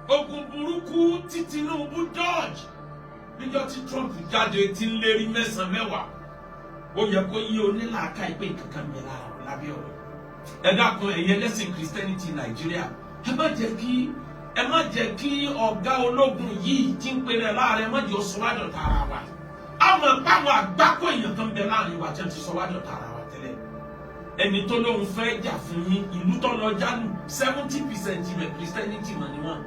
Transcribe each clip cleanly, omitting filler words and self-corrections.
ogun burúkú tí Tinubu George níjọ́ tí Trump jáde tí ń lérí mẹ́sàn-án mẹ́wàá ó yẹ kó yí onílàáká ìpè kankan mi lábẹ́ ọ̀rọ̀. Ẹ dákun ẹ̀yin ẹlẹ́sìn Christianity Nàìjíríà ẹ má jẹ́ kí ọ̀gá ológun yìí tí ń pèrè láàrin má jẹ́ sọ́wádọ̀ tara wa. Àwọn àpáwọn àgbákò èèyàn kan bẹ láàrin wa jẹ́ ti sọ́wádọ̀ tara wa tẹ́lẹ̀. Ẹni tó lóun fẹ́ jà fún yín ìlú tó lọ jálù 70% ibẹ̀ Christianity mọ̀ ni wọ́n.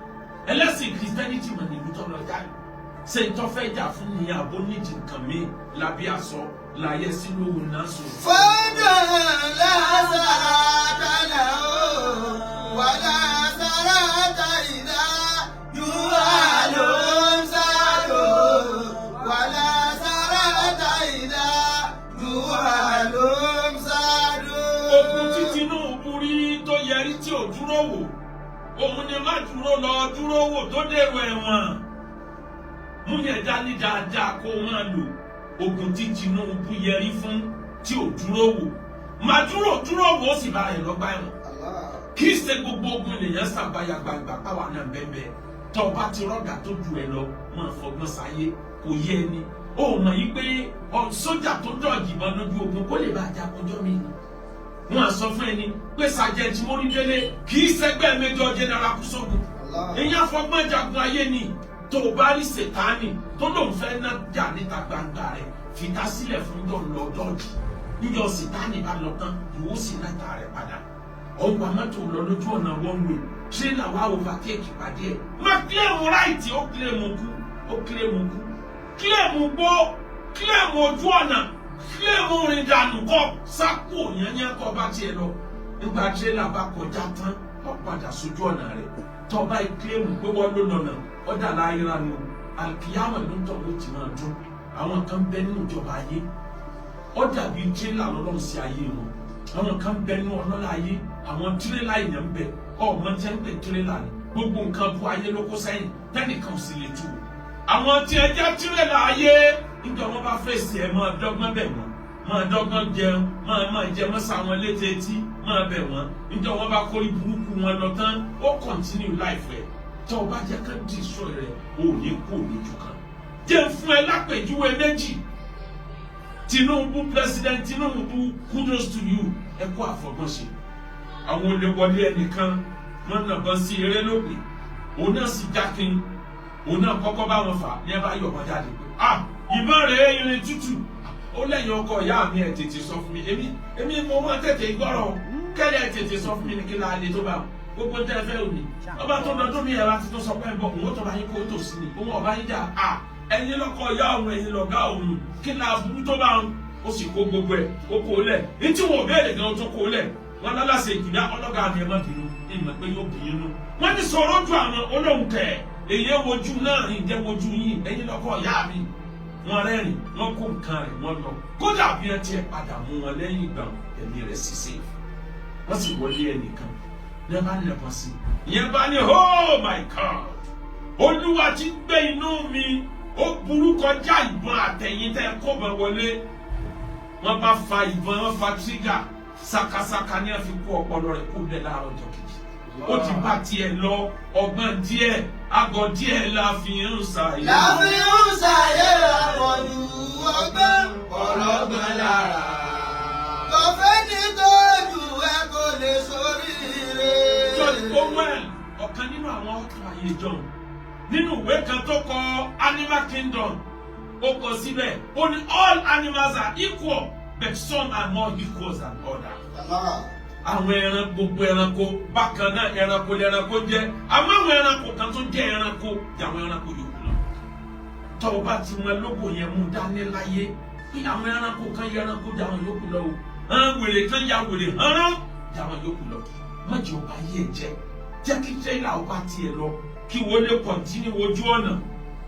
Ẹlẹ́sìn Christianity mọ̀ ní ìlú tó lọ jálù. Ṣé ìtọ́ fẹ́ jà fún ni àbó nídìí nǹkan mi lábí aṣọ láyé sínú òun náà sùn. Fọ́dọ̀ lásàrà tàlà ó wà lásàrà tàìdá yúwà ló ń sáró wà lásàrà tàìdá yúwà ló ń sáró. Ogun tí Tinubu rí tó yẹrí tí ò dúró wò òun ni má dúró lọ dúró wò tó dèrò ẹ̀wọ̀n. Mú yẹn dání dáadáa kó máa lò. Ogun tí Tinubu yẹrí fún tí ò dúró wò má dúró wò ó sì bá rẹ̀ lọ́gbà ẹ̀wọ̀n. Kì í ṣe gbogbo ogun lèèyàn sàbáyà gbàgbà páwa náà bẹ́ẹ̀ tó bá ti rọ́gà tó ju ẹ lọ máa fọgbọ́n sáyé kò yé ẹni. Ó mọ̀ yí pé sójà tó dọ̀jì bọ́ lójú ogun kó lè bá a jagunjọ́ mi ni. Wọ́n á sọ fún ẹni pé Sergeant Morídélé kì í ṣẹgbẹ́ Major General Kúsógun. Èèyàn fọgbọ́n jagun ayé ni. Tó o bá rí Sètánì tó lóun fẹ́ ná jà níta gbangba rẹ̀ fìtá sílẹ̀ fún lọ dọ́ọ̀jì. Níjọ́ Sètánì bá lọ tán ìwọ sì náta rẹ̀ padà. Ọgbà mọ́tò lọ lójú ọ̀nà one way tírélà wá overtake pàdé ẹ̀. Má kílẹ̀mù ráìtì ó kílẹ̀mù kú kílẹ̀mù gbó kílẹ̀mù ojú ọ̀nà kílẹ̀mù rìn dànù kọ́ sápò yẹn kọ́ bá tiẹ̀ lọ. Nígbà tírélà bá kọjá tán ó padà sójú ọ̀nà rẹ̀ tọ́ba ìkílẹ̀mù pé wọ́n ló lọ́nà ọ̀dà láyéra ni alkiyama ló ń tọ̀ ló ti máa dún. Àwọn kan bẹ nínú ìjọba ayé ó dàbí tírélà lọ́lọ́run sí ayé wọn. Àwọn kan bẹ nínú ọlọ́lá ayé àwọn tírélà èèyàn ń bẹ ọmọ tí ń pè tírélà ni gbogbo nǹkan bu ayé ló kó sẹ́yìn tẹ́nìkan ò sì lè tú. Àwọn tí ẹ jẹ́ tírélà ayé nígbà wọn bá fèsì ẹ máa dọ́gbọ́n bẹ̀ wọ́n máa dọ́gbọ́n jẹun máa jẹ mọ́sá wọn létí etí máa bẹ̀ wọ́n nígbà wọn bá kórí burúkú wọn lọ tán ó continue life ẹ̀ tó o bá jẹ́ ká destroy rẹ̀ o ò ní kú lójú kan. Jẹ́ fún ẹ lápèjúwe méjì. Tinubu President Tinubu kudos to you ẹ kó àfọgbọ́nṣe. Àwọn olè wọlé ẹnìkan wọn nàbọ sí eré lópè òun náà sì jákin òun náà kọ́kọ́ bá wọn fà ní ẹ bá yọ̀ wọ́n jáde pé ìbọn rẹ̀ irin tútù ó lẹ́yìn ọkọ ìyá mi ẹ̀ tètè sọ fún mi èmi mo máa tètè gbọ́rọ̀ kẹ́lẹ́ ẹ̀ tètè sọ fún mi ní kí la lè tó bá gbogbo tẹ́ fẹ́ òní ọba tó lọ́dún mi ẹ̀rọ àti tó sọ pé bọ̀ òun tó bá yín kó tó sí ni òun ọba yín jà ẹ̀yin lọ́kọ ìyá òun ẹ̀yin lọ́gá òun kí la burú tó bá ń ó sì kó gbogbo ẹ̀ ó kó lẹ̀ ní tí wọn ò béèrè gan tó kó lẹ̀ wọn lálàsẹ̀ ìjìyà ọlọ́gá mi ẹ̀ má bínú ìmọ̀ pé yóò bí inú wọn ní sọ̀rọ̀ ju àwọn olóhùn kẹ̀ èyí wojú náà ìjẹ́ wojú yín ẹ̀yin lọ́kọ ìyá mi wọn rẹ́rìn wọn kó nǹkan rẹ̀ wọn lọ kódà bí ẹ tiẹ̀ padà mú wọn lẹ́yìn ìgbà ẹ̀mí rẹ̀ sì sèé wọ́n sì wọlé ẹnìkan ní bá nẹ̀bọ̀ sí ìyẹn bá ní oh my God Olúwa ti gbé inú mi ó burú kọjá ìbọn àtẹ̀yìn tẹ́ kó bọ̀ wọlé wọ́n bá fa ìbọn wọn fa tírígà sakasaka ní àfi kó ọpọlọ rẹ̀ kó lẹ̀ láàárọ̀ ọjọ́ kejì ó ti bá tiẹ̀ lọ ọgbọ́n díẹ̀ àgọ́ díẹ̀ la fi ń ṣàyè. láfi ń ṣàyè àpọ̀jù ọgbọ́n ọlọ́gbọ́n lára. kọfẹ́ ní tójú ẹ kò lè sóríire. George Orwell ọ̀kan nínú àwọn ọ̀tún ayé john nínú ìwé kan tó kọ Animal Kingdom ó kọ síbẹ̀ ó ní all animals are equal but some are more equal than others. Àwọn ẹran gbogbo ẹranko bákan náà ẹranko lẹ́ranko jẹ́ àmọ́ àwọn ẹranko kan tó jẹ́ ẹranko jàwọn ẹranko yòókù lọ. Tọ́wọ́ bá ti mọ lóko yẹn mú dání láyé pé àwọn ẹranko kan yẹ ẹranko jàwọn yòókù lọ o àwọn wèrè kan ya wèrè hàn jàwọn yòókù lọ. Májì ọba yé jẹ jẹ́ kí tẹ́lá ọba tiẹ̀ lọ kí wọ́n lè kọ̀ntínú ojú ọ̀nà.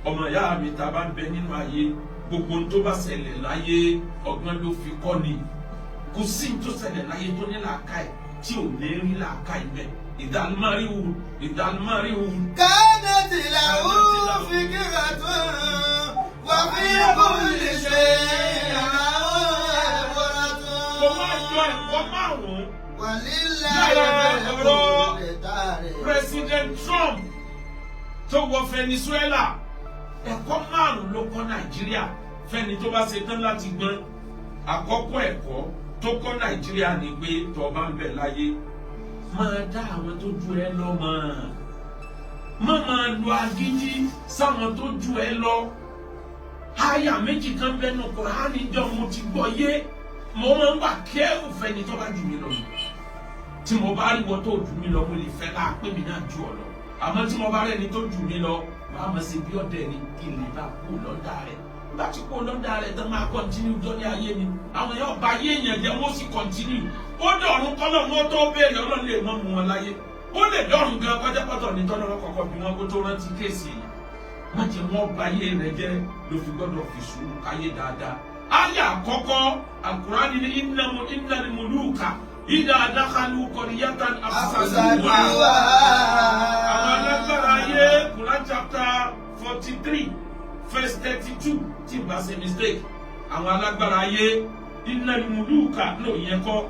Ọmọ ìyá mi ta bá ń bẹ nínú ayé gbogbo tó bá ṣẹlẹ̀ láyé ọgbọ́n ló fi kọ́ ni. Kò sí tó ṣẹlẹ̀ láyé tó ní làákàyè tí ò ní rí làákàyè bẹ́ẹ̀ ìdánimárìwò. Kánà tìlà ó fi kíkà tó wà fi kó lè ṣe àwọn ẹ̀fọ́ra tó. Kò máa yọ ẹ̀kọ́ tó wọ Venezuela ẹ̀kọ́ márùn ló kọ́ Nàìjíríà fẹ́ni tó bá ṣe tán láti gbọ́n. Àkọ́kọ́ ẹ̀kọ́ tó kọ́ Nàìjíríà ni pé tó bá ń bẹ láyé máa dá àwọn tó ju ẹ lọ mọ̀, má máa lo agídí sáwọn tó ju ẹ lọ. Àyà méjì kan bẹnu Kùránì jọ mo ti gbọ́ yé, mo máa ń wà kẹ́rù fẹ́ni tó bá jù mí lọ. Tí mo bá rí wọ́n tó jù mí lọ mo lè fẹ́ ká pé mi náà ju ọ lọ, àmọ́ tí mo bá rẹ́ni tó jù mí lọ màá mọ̀ sí bí ọ̀dẹ̀ ni kí n lè bá kú lọ́dà rẹ̀. Láti kó lọ́dà rẹ̀ tán máa kọ́ntínú jọ́ní ayé mi, àwọn èèyàn bá yé èèyàn jẹ́ wọ́n sì kọ́ntínú. Ó dọ̀rùn kọ́lọ̀ wọn tó béèrè Ọlọ́run lè mọ́ mu wọn láyé. Ó lè dọ̀rùn gan pátápátá ní tọ́lọ́ kọ̀ọ̀kan bí wọ́n kó tó rántí kéèsì. Má jẹ́ wọ́n bá yé rẹ̀ jẹ́ ló fi gbọ́dọ̀ fi sùúrù káyé dáadáa. Àyà àkọ́kọ́ Al-Qur'ani ní innal muluka idha dakhalu qaryatan afsaduha. Àwọn alágbára ayé Quran chapter 43 verse 32 tí n bá ṣe mistake. Àwọn alágbára ayé innal muluka ló yẹ kọ́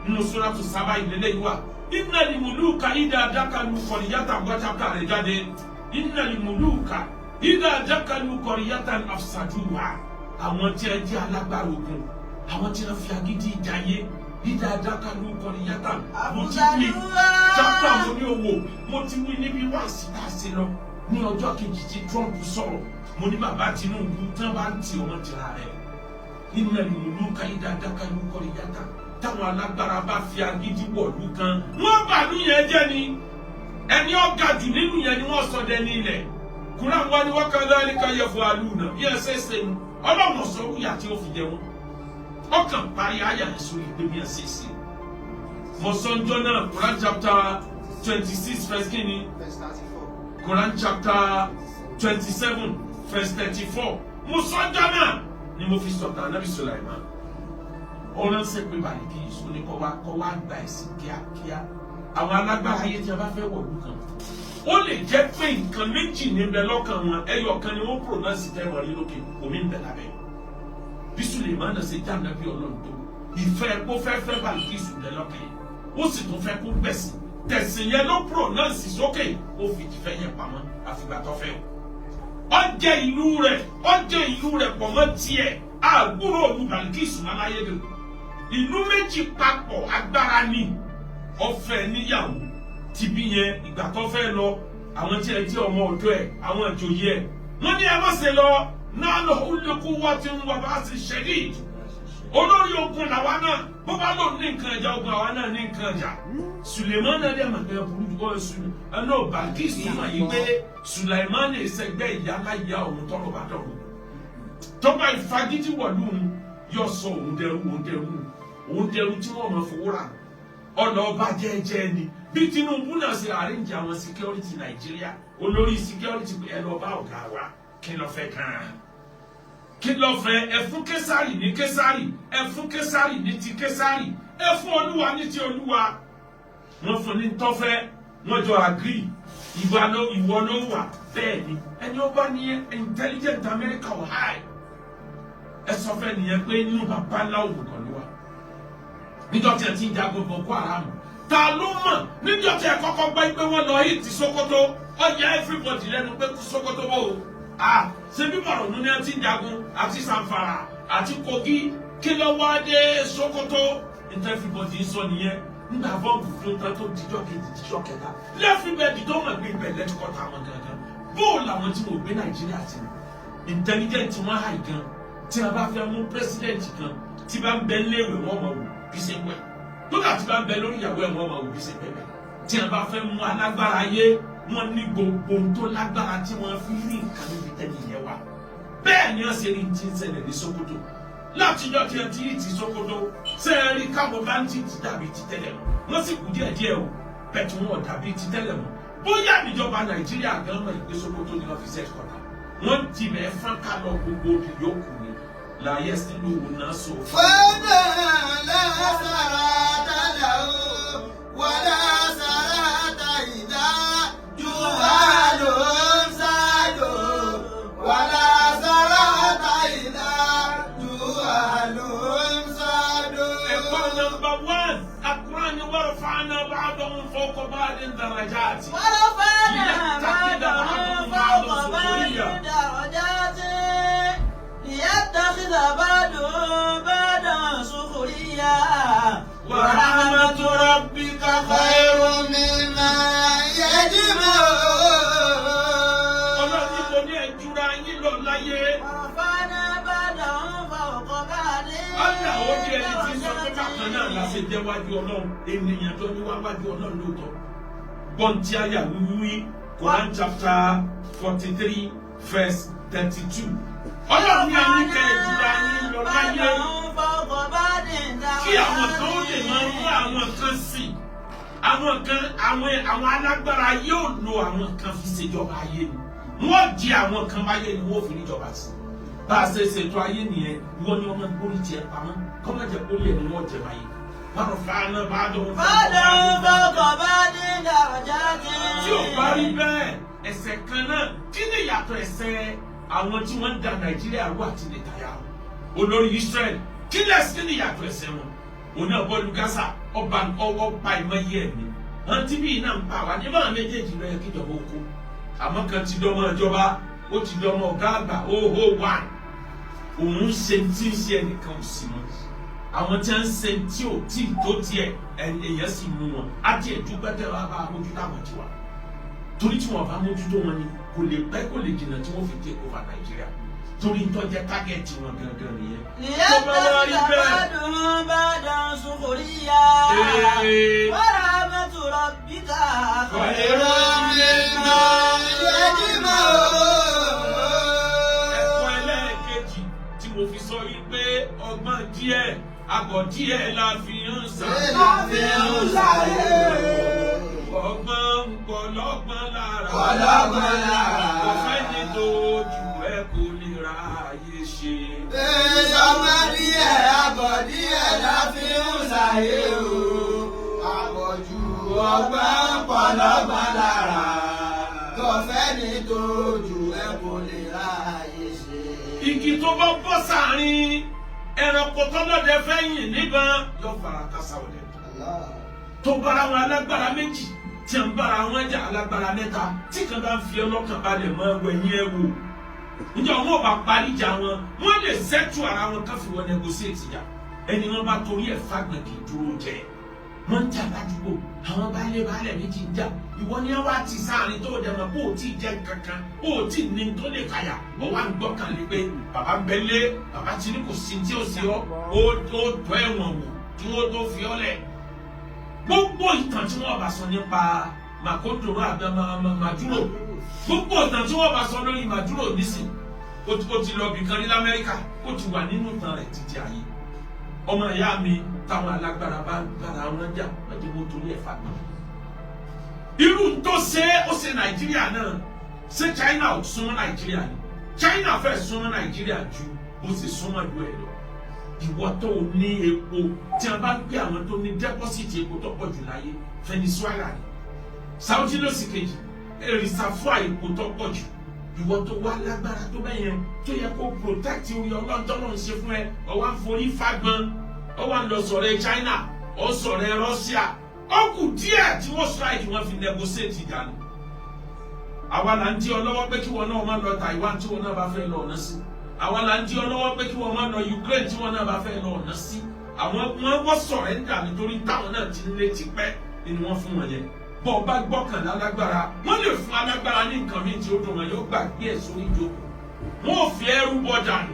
nínú suratu Saba ìlélẹ́yìí wà. Innal muluka idha dakhalu qaryatan gbọ́ chapter rẹ̀ jáde. Innal muluka idha dakhalu qaryatan afsaduha. Àwọn tí ẹ jẹ́ alágbára ogun, àwọn tí wọ́n fi agídí jayé. Idha dakhalu qaryatan. Mo ti wí chapter mo ní owó, mo ti wí níbi wáàsí tá a ṣe lọ ní ọjọ́ kejì tí Trump sọ̀rọ̀. Mo ní bàbá Tinubu tán bá ń ti ọmọ tìra rẹ̀. Innal muluka idha dakhalu qaryatan. Táwọn alágbára bá fi agídí wọ̀lú kan, wọ́n bàlú yẹn jẹ́ ni. Ẹni ọ̀gá jù nínú yẹn ni wọ́n sọ dẹni ilẹ̀. Kùránì wá ní wa kadhalika yaf'aluna bí ẹsẹ̀ ṣe nu. Ọlọ́run sọ wúyà tí ó fi jẹ wọn. Ọkàn parí àyà ìṣòro ìgbé bí ẹsẹ̀ ṣe. Mo sọ njọ́ náà Quran chapter 26 verse kìíní. Quran chapter 27 verse 34. Mo sọ njọ́ náà ni mo fi sọ̀tàn Ànábì Sulaiman. Ọlọ́run ṣe pé bàlíkì ìṣòro ni kọ́ wá gba ẹ̀sìn kíákíá. Àwọn alágbára ayé tí a bá fẹ́ wọ̀lú kan, ó lè jẹ́ pé nǹkan méjì níbẹ̀ lọ́kàn wọn, ẹyọ kan ni wọ́n pronounce tẹ́wọ̀n rí lókè, omi ń bẹ lábẹ́. Bí Suleiman ṣe já Ànábì Ọlọ́run tó, ìfẹ́ kó fẹ́ Bàlíkísù bẹ lọ́kàn yẹn, ó sì tún fẹ́ kó gbẹ̀sìn. Tẹ̀sìn yẹn ló pronounce sókè, ó fi ìfẹ́ yẹn pamọ́ àfìgbà tó fẹ́. Ó jẹ́ ìlú rẹ̀ pọ̀ mọ́ tiẹ̀, àgbúrò olú Bàlíkísù máa láyé dè. Ìlú méjì papọ̀ agbára ni. Ọfẹ níyàwó ti bí yẹn ìgbà tó fẹ́ lọ, àwọn tí ẹ jẹ́ ọmọ ọ̀dọ̀ ẹ̀, àwọn ìjòyè ẹ̀, wọ́n ní ẹ má ṣe lọ náà lọ olùkú wọ́n ti ń wà bá ti ṣẹ̀dí. Olórí ogun làwa náà, bó bá lò ní nǹkan ẹja ogun àwa náà ní nǹkan ẹja. Suleiman náà dẹ̀ màgbẹ́ burú kọ́ ẹnu Bàlíkísù mà yí pé Suleiman lè ṣẹgbẹ́ ìyá láyà òun tọ́lọ́ bá dọ̀rọ̀. Tọ́ba ìfagídí wọ̀lú yọ sọ òun dẹrú tí wọ́n máa fowó rà. Ọlọ́ba jẹ́jẹ́ ni bí Tinubu náà ṣe arrange àwọn security Nàìjíríà, olórí security pé ẹ lọ bá ọ̀gá wa kí ló fẹ́ kàn, kí ló fẹ́, ẹ fún Késárì ní Késárì, ẹ fún Késárì ní ti Késárì, ẹ fún Olúwa ní ti Olúwa. Wọ́n fún ní tọ́fẹ́, wọ́n jọ agree, ìwọ ló wà bẹ́ẹ̀ ni. Ẹni ó bá ní intelligent America ò high, ẹ sọ fẹ́ nìyẹn pé nínú bàbá ńlá òmùgọ̀ ló wà. Níjọ́ tí ẹ ti ń jagun Boko Haram, ta ló mọ̀? Níjọ́ tí ẹ kọ́kọ́ gbọ́ pé wọ́n lọ hit Sokoto, ọjà everybody lẹ́nu pé Sokoto bò ó. Ṣé bí Borno ní ẹ ti ń jagun àti Zamfara àti Kogi, kí ló wá dé Sokoto? Níta everybody sọ nìyẹn. Nígbà bọ́ọ̀bù fún ta tó dijọ́ kejì dijọ́ kẹta, lẹ́fíbẹ̀dì tó mọ̀ gbé ibẹ̀ lẹ́tùkọ́ta àwọn gangan. Bóòlù àwọn tí mo gbé Nàìjíríà ti ní intelligent wọn hàì gan. Tí a bá fẹ́ mú president kan, tí bá ń bẹ léèwé wọn mọ̀ wò bí ṣe pẹ́, lókà tí bá ń bẹ lórí ìyàwó ẹ̀ wọ́n máa wò bí ṣe pẹ́ bẹ́ẹ̀. Tí a bá fẹ́ mú alágbára ayé, wọ́n ní gbogbo tó lágbára tí wọ́n fi rí nǹkan níbi tẹ́lẹ̀ yẹn wá. Bẹ́ẹ̀ ni wọ́n ṣe rí ti ń ṣẹlẹ̀ ní Sokoto. Látijọ́ tí ẹ ti rí ti Sokoto, ṣé ẹ rí káwọn bandit dàbí ti tẹ́lẹ̀ mọ́? Wọ́n sì kú díẹ̀díẹ̀ o, bẹ̀tù wọn dàbí ti tẹ́lẹ̀ mọ́. Bóyá ìjọba Nàìjíríà gan mọ̀ ìgbé Sokoto ní ọ́fíìsì ẹ̀kọ́ta. Wọ́n ti bẹ̀ fọ́nká lọ gbogbo yòókù ni. La yastiluna so. Fana la sarata lahu wala sarata idha juhalun sadu wala sarata idha juhalun sadu. Number 1, Al-Quran warafa'na ba'dahum fawqa ba'din darajati. ورفعنا بعضهم خير مما يجمعون. Ọlọ́run ní mo ní ẹ̀júra yín lọ láyé. ورفعنا بعضهم فوق بعض. Ọ̀nà ó ní ẹni tí sọ pé bákan náà la ṣe jẹ́ wájú Ọlọ́run, ènìyàn tó ní wá wájú Ọlọ́run lóòótọ́. Gbọ́ntí àyà wíwí Quran chapter 43 verse 32. Ọlọ́run ní ẹni kẹ́ ẹ̀júra yín lọ láyé. Kí àwọn kan ó lè máa mú àwọn kan sí. Àwọn kan àwọn alágbára yóò lo àwọn kan fi ṣèjọba ayé ni. Wọ́n di àwọn kan báyé ni wọ́n fi níjọba sí. Bá a ṣe ṣètò ayé nìyẹn, wọ́n ní ọmọ gbórí tiẹ̀ pamọ́, kọ́mọ jẹ́ kórìí ẹ̀ ni wọ́n jẹ báyé. Wọ́n rọ̀ fún àná bá dùn. Tí ò bá rí bẹ́ẹ̀, ẹ̀ṣẹ̀ kan náà, kí ni ìyàtọ̀ ẹ̀ṣẹ̀ àwọn tí wọ́n ń da Nàìjíríà rú àti Netanyahu? Olórí Israel, kí ni ìyàtọ̀ ẹ̀ṣẹ̀ wọn? Òun náà bọ́ọ̀lù Gaza, ọba ìmọ̀ye ẹ̀mí. Wọ́n ti bí iná ń pa wá ní báwọn méjèèjì lọ yẹ kí ìjọba oko. Àmọ́ kan ti dọ́mọ ìjọba, ó ti dọ́mọ ọ̀gá àgbà, wà. Òun ṣe tí ń ṣe ẹnìkan ò sí mọ́. Àwọn tí wọ́n ń ṣe tí ò tí tó tiẹ̀ èèyàn sì mú wọn. Á tiẹ̀ dúpẹ́ tẹ́ wá bá mójútó àwọn tiwa. Torí tí wọ́n bá mójútó wọn ni kò lè pẹ́ kò lè jìnnà tí wọ́n fi take over Nàìjíríà. Torí ń tọ́jẹ́ tágẹ̀tì wọn gangan nìyẹn. Tó bá wá rí bẹ́ẹ̀. ورحمة ربك خير مما يجمعون. Ẹ̀kọ́ ẹlẹ́ẹ̀kejì tí mo fi sọ yìí pé ọgbọ́n díẹ̀ àgọ̀ díẹ̀ la fi ń ṣàyè. Ọgbọ́n ń pọ̀ lọ́gbọ́n lára. Kò fẹ́ ní tó jù ẹ kò lè ra ayé ṣe. Ọgbọ́n díẹ̀ àgọ̀ díẹ̀ la fi ń ṣàyè o. Àpọ̀jù ọgbọ́n pọ̀ lọ́gbọ́n lára. Kò fẹ́ ní tó jù ẹ kò lè ra ayé ṣe. Igi tó bá bọ́ sáàrin ẹranko tọ́lọ́dẹ fẹ́ yìn níbọn yóò fara kásá wọlé. Tó bára wọn alágbára méjì tí ń bára wọn jà alágbára mẹ́ta tí kan bá ń fi ọlọ́kàn balẹ̀ mọ́ ẹwẹ́ yẹn wò. Ǹjẹ́ wọn ò bá parí ìjà wọn, wọ́n lè sẹ́tù ara wọn ká fi wọn negotiate ìjà. Ẹni wọn bá torí ẹ̀ fagbọ̀n kì í dúró jẹ. Wọ́n ń jà ládùúgbò, àwọn baálé méjì ń jà. Ìwọ ni wọ́n á ti sáàrin tó dẹ̀ mọ́ bó o tí ì jẹ́ kankan, bó o tí ì ní tó lè kàyà. Wọ́n wá ń gbọ́kànlé pé bàbá ń bẹ lé, bàbá ti ní kò sí tí ó sì ọ́, ó tó tọ́ ẹ̀wọ̀n wò kí wọ́n tó fi ọ́ lẹ̀. Gbogbo ìtàn tí wọ́n bá sọ nípa Makodoro àbí Maduro, gbogbo ìtàn tí wọ́n bá sọ lórí Maduro nísìn, ó ti lọ bìkan ní l'Amẹ́ríkà, ó ti wà nínú ìtàn rẹ̀ títí ayé. Ọmọ ìyá mi táwọn alágbára bá bára wọn jà wọ́n mo torí ẹ̀ fagbọn. Irú tó ṣe ó ṣe Nàìjíríà náà, ṣé China ò súnmọ́ Nàìjíríà ni? China fẹ́ súnmọ́ Nàìjíríà ju bó ṣe súnmọ́ ìlú ẹ̀ lọ. Ìwọ tó ní epo tí a bá gbé àwọn tó ní dẹ́pọ́sìtì epo tó pọ̀ jù láyé, Venezuela ni. Saudi ló sì kejì, èrìsàfúà epo tó pọ̀ jù. Ìwọ tó wá lágbára tó bẹ́yẹn tó yẹ kó protect orí ọlọ́ntọ́nà ń ṣe fún ẹ, ọwọ́ àforí fagbọn, ọwọ́ ń lọ sọ̀rọ̀ China, ó sọ̀rọ̀ Russia. Ó kù díẹ̀ tí wọ́n strike wọ́n fi negotiate ìjà ni. Àwa là ń dí ọ lọ́wọ́ pé kí wọn náà má lọ Taiwan tí wọn náà bá fẹ́ lọ ọ̀nà sí. Àwa là ń dí ọ lọ́wọ́ pé kí wọn má lọ Ukraine tí wọn náà bá fẹ́ lọ ọ̀nà sí. Àwọn wọ́n surrender nítorí táwọn náà ti lé tipẹ́ ni wọ́n fún wọn yẹn. Bọ́ ọ bá gbọ́kànlá lágbára, wọ́n lè fún alágbára ní nǹkan mi tí ó dùn wọn yóò gbàgbé ẹ̀ sórí ìjókòó. Wọ́n ò fi ẹrú bọ́ dànù.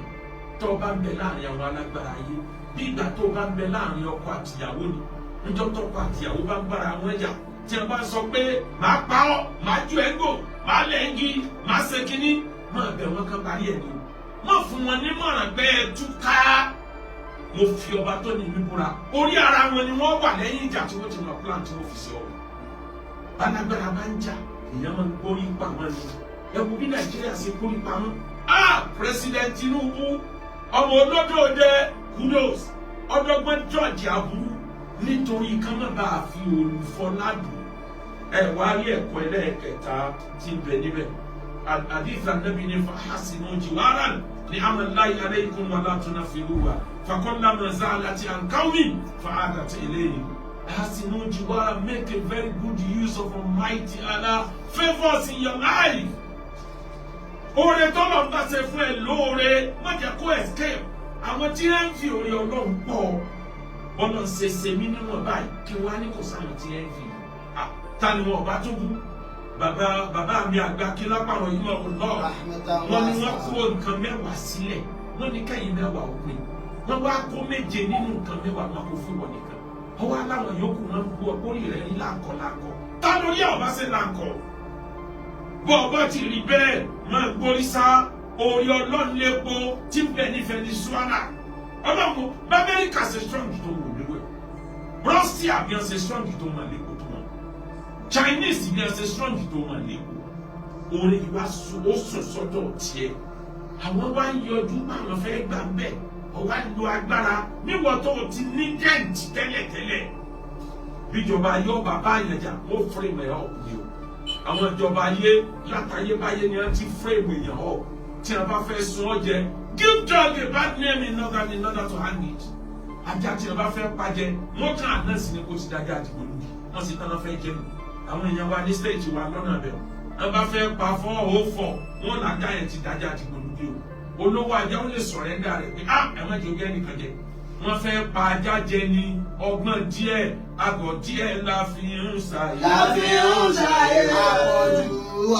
Tó o bá ń bẹ láàrin àwọn alágbára yìí, bí ìgbà tó o bá ń bẹ láàrin ọkọ àtìyàwó ni. Níjọ́ tọ́kọ àtìyàwó bá ń bára wọn jà, tí wọ́n bá sọ pé màá pa ọ́, màá ju ẹ́ gbò, màá lẹ̀ ń gi, màá ṣe kínní, máa bẹ̀ wọ́n kán parí ẹ̀ ni o. Má fún wọn nímọ̀ràn pé ẹ túká. Mo fi ọba tó ní ìlú búra. Orí ara wọn ni wọ́n wà lẹ́yìn ìjà tí wọ́n ti mọ̀ plan tí wọ́n fi ṣe ọ̀rọ̀. Bálágbára bá ń jà, èèyàn máa ń gbórí pa wọn ni. Ẹ wo bí Nàìjíríà ṣe gbórí pa wọn. President Tinubu, ọmọ olódò dẹ kudos, ọdọgbọn George aburú nítorí kán má bàa fi olùfọládùn. Ẹ wá rí ẹ̀kọ́ ẹlẹ́ẹ̀kẹta tí ń bẹ níbẹ̀. Hadith Ànábì ní fahasinu jiwaran ní amallahi alaykum wa la tunaffiruha fakullama zalati an qawmin fa'adat ilayhim. Hasinu jiwaran, make a very good use of Almighty Allah favors in your life. Oore tọ́lọ̀ ń bá ṣe fún ẹ lóore, má jẹ́ kó escape. Àwọn tí wọ́n ń fi oore Ọlọ́run pọ̀, bọ́lá ń ṣe mí níwọ̀n báyìí kí wọ́n á ní kò sáwọn tí ẹ ń fi ta ni wọn ọba tó bú bàbá mi àgbà kí lápárọ̀ yìí mọ̀ lọ́ọ̀ wọ́n ní wọ́n kó nǹkan mẹ́wàá sílẹ̀ wọ́n ní kẹ́yìn mẹ́wàá òpin wọ́n wá kó 7 nínú nǹkan mẹ́wàá wọn kò fún wọn nìkan ọwọ́ aláwọ̀ yòókù wọn bú ọ kórì rẹ̀ ní láǹkọ̀ tá lórí ọba ṣe láǹkọ̀ bọ́ ọba ti rí bẹ́ẹ̀ máa gbórí sá orí ọlọ́run lépo tí ń bẹ ní Venezuela ọlọ́run b'Amẹ́ríkà ṣe strong tó wò léwẹ̀ Russia bí wọ́n ṣe strong tó máa lépo tó wọn Chinese bí wọ́n ṣe strong tó máa lépo orí wa ó sùn sọ́dọ̀ tiẹ̀ àwọn wá ń yọjú àwọn fẹ́ gbà ń bẹ̀ ọwá lo agbára níwọ̀n tó ti ní dent tẹ́lẹ̀tẹ́lẹ̀ bíjọba yọ bàbá àyànjà ó frame ẹ̀ up ni o àwọn ìjọba ayé látayébáyé ni wọ́n ti frame èèyàn up tí wọ́n bá fẹ́ sun ọ́ jẹ give dog a bad name in order to hang it ajá tí wọ́n bá fẹ́ pàjẹ́ wọ́n kàn án náà sí ni kò ti dájá àdìgbò lùkì wọ́n sì tán náà fẹ́ jẹun àwọn èèyàn wa ní stage wa lọ́nà bẹ̀rù wọ́n bá fẹ́ pa 404 wọ́n làjá yẹn ti dájá àdìgbò lùkì o olówó ajá ó lè sọ̀rẹ́ndà rẹ̀ pé ẹ má jẹ́ ogé ẹnìkan jẹ wọ́n fẹ́ pa ajá jẹ ní ọgbọ́n díẹ̀ àgọ̀ díẹ̀ la fi ń ṣàyè. àpọ̀jù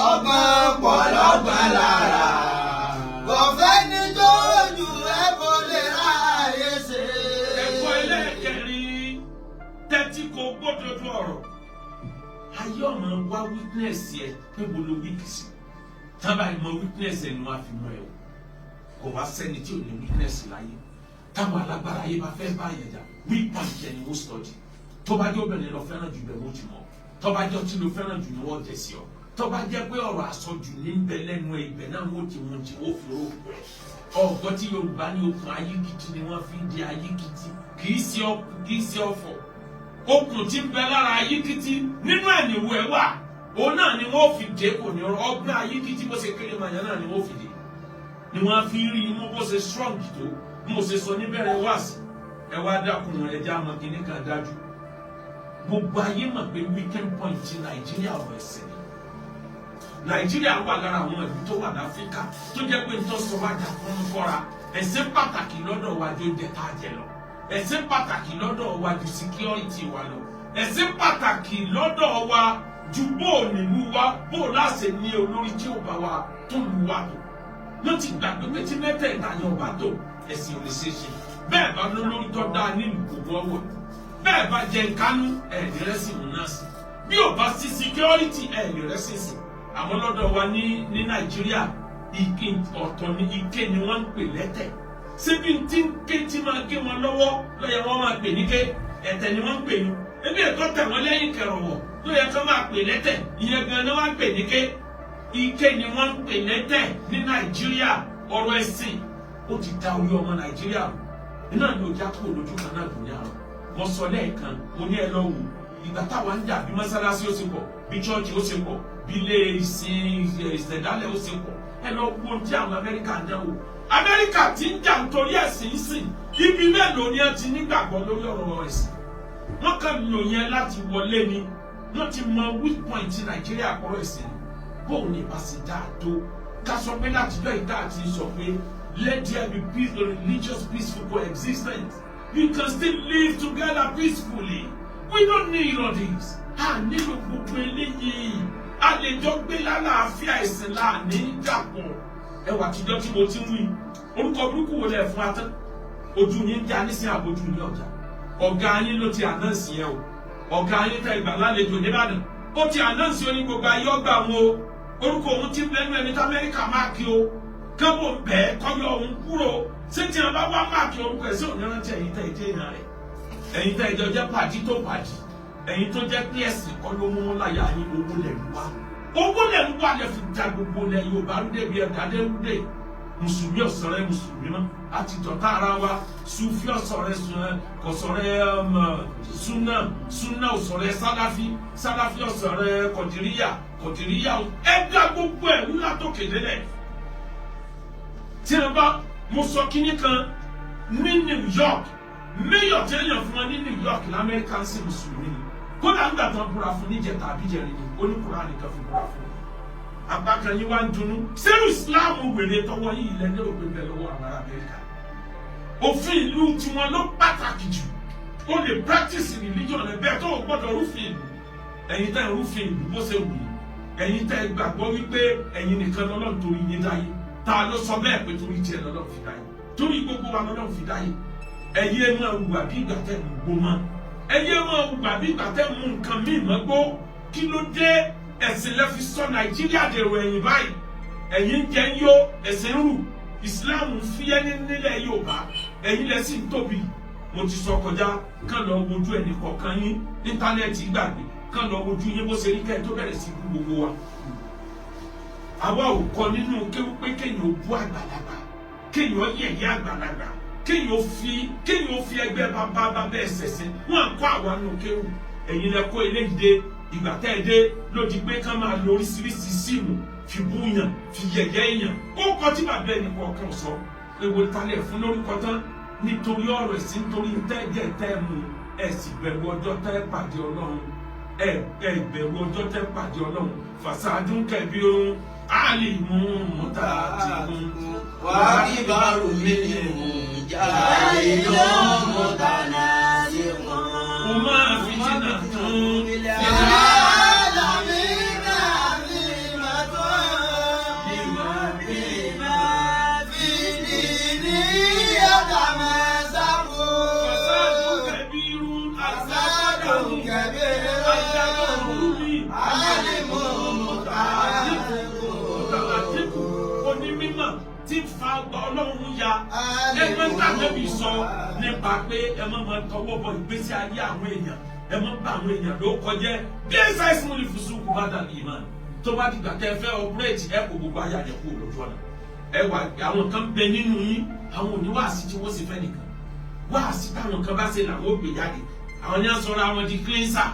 ọgbọ́n pọ̀ lọ́gbọ́n lára kò fẹ́ ní tójú ẹ kò lè ráàyè ṣe. ẹ̀kọ́ ẹlẹ́ẹ̀kẹrin tẹ́tí kò gbódodo ọ̀rọ̀ ayé ọmọ wa witness yẹ pé bolo weakness tábà ìmọ̀ witness ẹ̀ ni wọ́n á fi mọ̀ ẹ̀ kò wá sẹ́ni tí ò ní weakness láyé táwọn alágbára ayé bá fẹ́ bá yẹn jà weak point yẹn ni wọ́n study tó bá jẹ́ obìnrin lọ fẹ́ràn jù bẹ́ẹ̀ wọ́n ti mọ̀ tó bá jẹ́ ọtí lọ fẹ́ràn jù ni wọ́n jẹ sí ọ tó bá jẹ́ pé ọ̀rọ̀ àsọjù ní bẹ lẹ́nu ibẹ̀ náà wọ́n ti wọ́n fi rò ọ̀gbọ́n tí Yorùbá ní okùn ayé gidi ni wọ́n fi di ayé gidi kì í ṣe ọ̀fọ̀ okùn tí ń bẹ lára ayé gidi nínú ẹ̀nìwó ẹ̀ wà òun náà ni wọ́n fi dé kò ní ọgbọ́n ayé gidi bó ṣe kéré màyà náà ni wọ́n fi dé ni wọ́n fi rí imú bó ṣe strong tó mo ṣe sọ níbẹ̀rẹ̀ wá sí ẹ wá dákun ẹja àmọ́ kìíní kan dájú gbogbo ayé mọ̀ pé weekend point ti Nàìjíríà ọ̀rọ̀ ẹ̀sìn ni Nàìjíríà wà lára àwọn ìlú tó wà ní Áfíríkà tó jẹ́ pé nítorí sọ wájà fún un fọ́ra ẹ̀sìn pàtàkì lọ́dọ̀ wa jó jẹ tá a jẹ lọ ẹ̀sìn pàtàkì lọ́dọ̀ wa ju security wa lọ ẹ̀sìn pàtàkì lọ́dọ̀ wa ju bóò nílùú wa bóò láṣẹ ní olórí tí ó bá wa tó lù wá tó ló ti gbàgbé pé tí mẹ́tẹ̀ẹ̀ta ni ọba tó ẹ̀sìn ò lè ṣe é ṣe bẹ́ẹ̀ bá lólórí tó dáa nílùú gbogbo ọwọ́ bẹ́ẹ̀ bá jẹ nkánú ẹ̀ẹ́dẹ̀rẹ́sì mú náà sí bí ò bá sí security ẹ̀ẹ́dẹ̀rẹ́sì sí àwọn lọ́dọ̀ wa ní Nàìjíríà ọ̀tọ̀ ní ike ni wọ́n ń pè lẹ́tẹ̀ síbi tí ń ké tí máa gé wọn lọ́wọ́ lọ́yẹ wọ́n máa pè ní ké ẹ̀tẹ̀ ni wọ́n ń pè ní ebi ètò tẹ̀ wọ́n lẹ́yìn kẹrọ̀wọ̀ lọ́yẹ kó máa pè lẹ́tẹ̀ ìyẹn gan ni wọ́n ń pè ní ké ike ni wọ́n ń pè lẹ́tẹ̀ ní Nàìjíríà ọ̀rọ̀ ẹ̀sìn ó ti da orí ọmọ Nàìjíríà iná ni ó já kúrò lójú kan náà lórí àrùn mo sọ lẹ́ẹ̀kan mo ní ẹ lọ́wọ́ ìgbà táwa ń jà bí mọ́sálásí ó ṣe pọ̀ bí chọ́ọ̀chì ó ṣe pọ̀ bí ilé ìsìn ìṣẹ̀dálẹ̀ ó ṣe pọ̀ ẹ lọ wo tí àwọn Amẹ́ríkà ń dánwò Amẹ́ríkà ti ń jà nítorí ẹ̀sìn sìn ibi mélòó ni ẹ ti nígbàgbọ́ lórí ọ̀rọ̀ ẹ̀sìn wọ́n kàn lò yẹn láti wọlé ni wọ́n ti mọ weak point Nàìjíríà kọ́rọ̀ ẹ̀sìn bóun ní ìbáṣe dáa tó ká sọ pé láti jọ ìdá àti sọ pé let there be peace, religious peaceful coexistence. We can still live together peacefully. We don't need all this. A nílò gbogbo eléyìí. A lè jọ gbé lálàáfíà ẹ̀sìn láàní dàpọ̀. Ẹwà àtijọ́ tí mo ti ń wí. Orúkọ burúkú wo lẹ̀ fún atán? Ojú yín ń jà ní sí àbójú ní ọjà. Ọ̀gá yín ló ti ànáǹsì yẹn o. Ọ̀gá yín tẹ ìgbà lálejò nìbàdàn. Ó ti ànáǹsì oní gbogbo ayé ọgbà wọn o. Orúkọ òun ti lẹ́nu ẹni tí Amẹ́ríkà máa kí o. Kẹ́bọ̀ bẹ́ẹ̀ kọ́yọ̀ òun kúrò. Ṣé tí a bá wá máàkì orúkọ ẹ̀ sí ònírántí ẹ̀yin tẹ́ ìjẹ́ ìyá rẹ̀? Ẹ̀yin tẹ́ ìjọ jẹ́ pàdí tó pàdí. Ẹ̀yin tó jẹ́ pé ẹ̀sìn kọ́ ló mú láyà yín owó lẹ̀ ń wá. Owó lẹ̀ ń wá lẹ̀ fi da gbogbo lẹ̀ Yorùbá rúdé bí ẹ̀dá dé rúdé. Mùsùlùmí ọ̀sọ̀rẹ́ Mùsùlùmí mọ́. A ti jọ̀tá ara wa. Sufi ọ̀sọ̀rẹ́ kọ̀sọ̀rẹ́ Súnà ọ̀sọ̀rẹ́ Sálàfí ọ̀sọ̀rẹ́ Kọ̀dìríyà. Ẹ̀dá gbogbo ẹ̀ ńlá tó kéde lẹ̀. Tí a bá mo sọ kíní kan ní New York mayor tẹ́lẹ̀ fún wa ní New York lamẹ́ríkà ń ṣe mùsùlùmí ni kódà ń gbà tán búra fún níjẹta àbíjẹrin ni oníkùrá nìkan fi búra fún apákan yín wá ń dunnú sẹ́rù Islam wèrè tọwọ́ yìí ilẹ̀ ní òpin bẹ́ẹ̀ lọ́wọ́ àwọn ará Amẹ́ríkà òfin ìlú tiwọn ló pàtàkì jù ó lè practice religion rẹ bẹ́ẹ̀ tó o gbọ́dọ̀ rúfin ìlú ẹ̀yin tẹ́ rúfin ìlú bó ṣe wù yín ẹ̀yin tẹ́ gbàgbọ́ wípé ẹ̀yin nìkan lọ́lọ́run torí yín dáyé ta ló sọ bẹ́ẹ̀ pé torí tiẹ̀ lọ́lọ́run fi dáyé torí gbogbo wa lọ́lọ́run fi dáyé ẹ̀yin máa hùwà bí ìgbà tẹ́ mú gbó mọ́ ẹ̀yin máa hùwà bí ìgbà tẹ́ mú nǹkan míì mọ́ gbó kí ló dé ẹ̀sìn lẹ́ fi sọ Nàìjíríà dèrò ẹ̀yìn báyìí ẹ̀yin jẹ́ ń yó ẹ̀sìn rù ìsìláàmù fúyẹ́ nílẹ̀ Yorùbá ẹ̀yin lẹ sì ń tóbi mo ti sọ kọjá kàn lọ wojú ẹnì kọ̀ọ̀kan yín íńtánẹ́ẹ̀tì gbàgbé kàn lọ wojú yín bó ṣe rí kẹ́ ẹ tó bẹ̀rẹ̀ sí bú gbogbo wa. àwa ò kọ nínú kéwú pé kéèyàn bú àgbàlagbà kéèyàn yẹ̀yẹ́ àgbàlagbà kéèyàn fi ẹgbẹ́ bàbá bẹ́ẹ̀ ṣẹ̀ṣẹ̀ wọ́n á kọ́ àwa nínú kéwú ẹ̀yin lẹ kó eléyìí dé ìgbà tẹ́ ẹ dé ló di pé ká máa lo oríṣiríṣi síìmù fi búyàn fi yẹ̀yẹ́ èèyàn ó kọ tí bàbá ẹnì kọ̀ọ̀kan sọ ewu talẹ̀ fún lórúkọ tán nítorí ọ̀rọ̀ ẹ̀sìn nítorí tẹ́jẹ̀ tẹ́ mu ẹ̀ sì bẹ̀rù ọjọ́ tẹ́ pàdé Ọlọ́run ẹ̀ bẹ̀rù ọjọ́ tẹ́ pàdé Ọlọ́run fàṣàdún kẹbí ohun àlè mú mọ́tà àti ohun wà á kí bàrù mi ní ìjà ìlú mọ́tà náà sí wọn. mo máa fi jìnnà tún ilé tí fa Ọlọ́run ya ẹgbẹ́ tàbí sọ nípa pé ẹ má máa tọwọ́ bọ ìgbésí ayé àwọn èèyàn ẹ má bá àwọn èèyàn ló kọjẹ́ bí ẹ̀sà ìsúnmọ́ ní fùsùn kò bá dàbí ìmọ̀ tó bá dìgbà tẹ́ fẹ́ ọ̀pẹ́rẹ́tì ẹ kò gbogbo ayé àjẹkù lójú ọ̀nà ẹ wà àwọn kan bẹ nínú yín àwọn oníwàásí tí wọ́n sì fẹ́ nìkan wàásí táwọn kan bá ṣe làwọn ò gbé jáde àwọn ní sọ̀rọ̀ àwọn di cleanser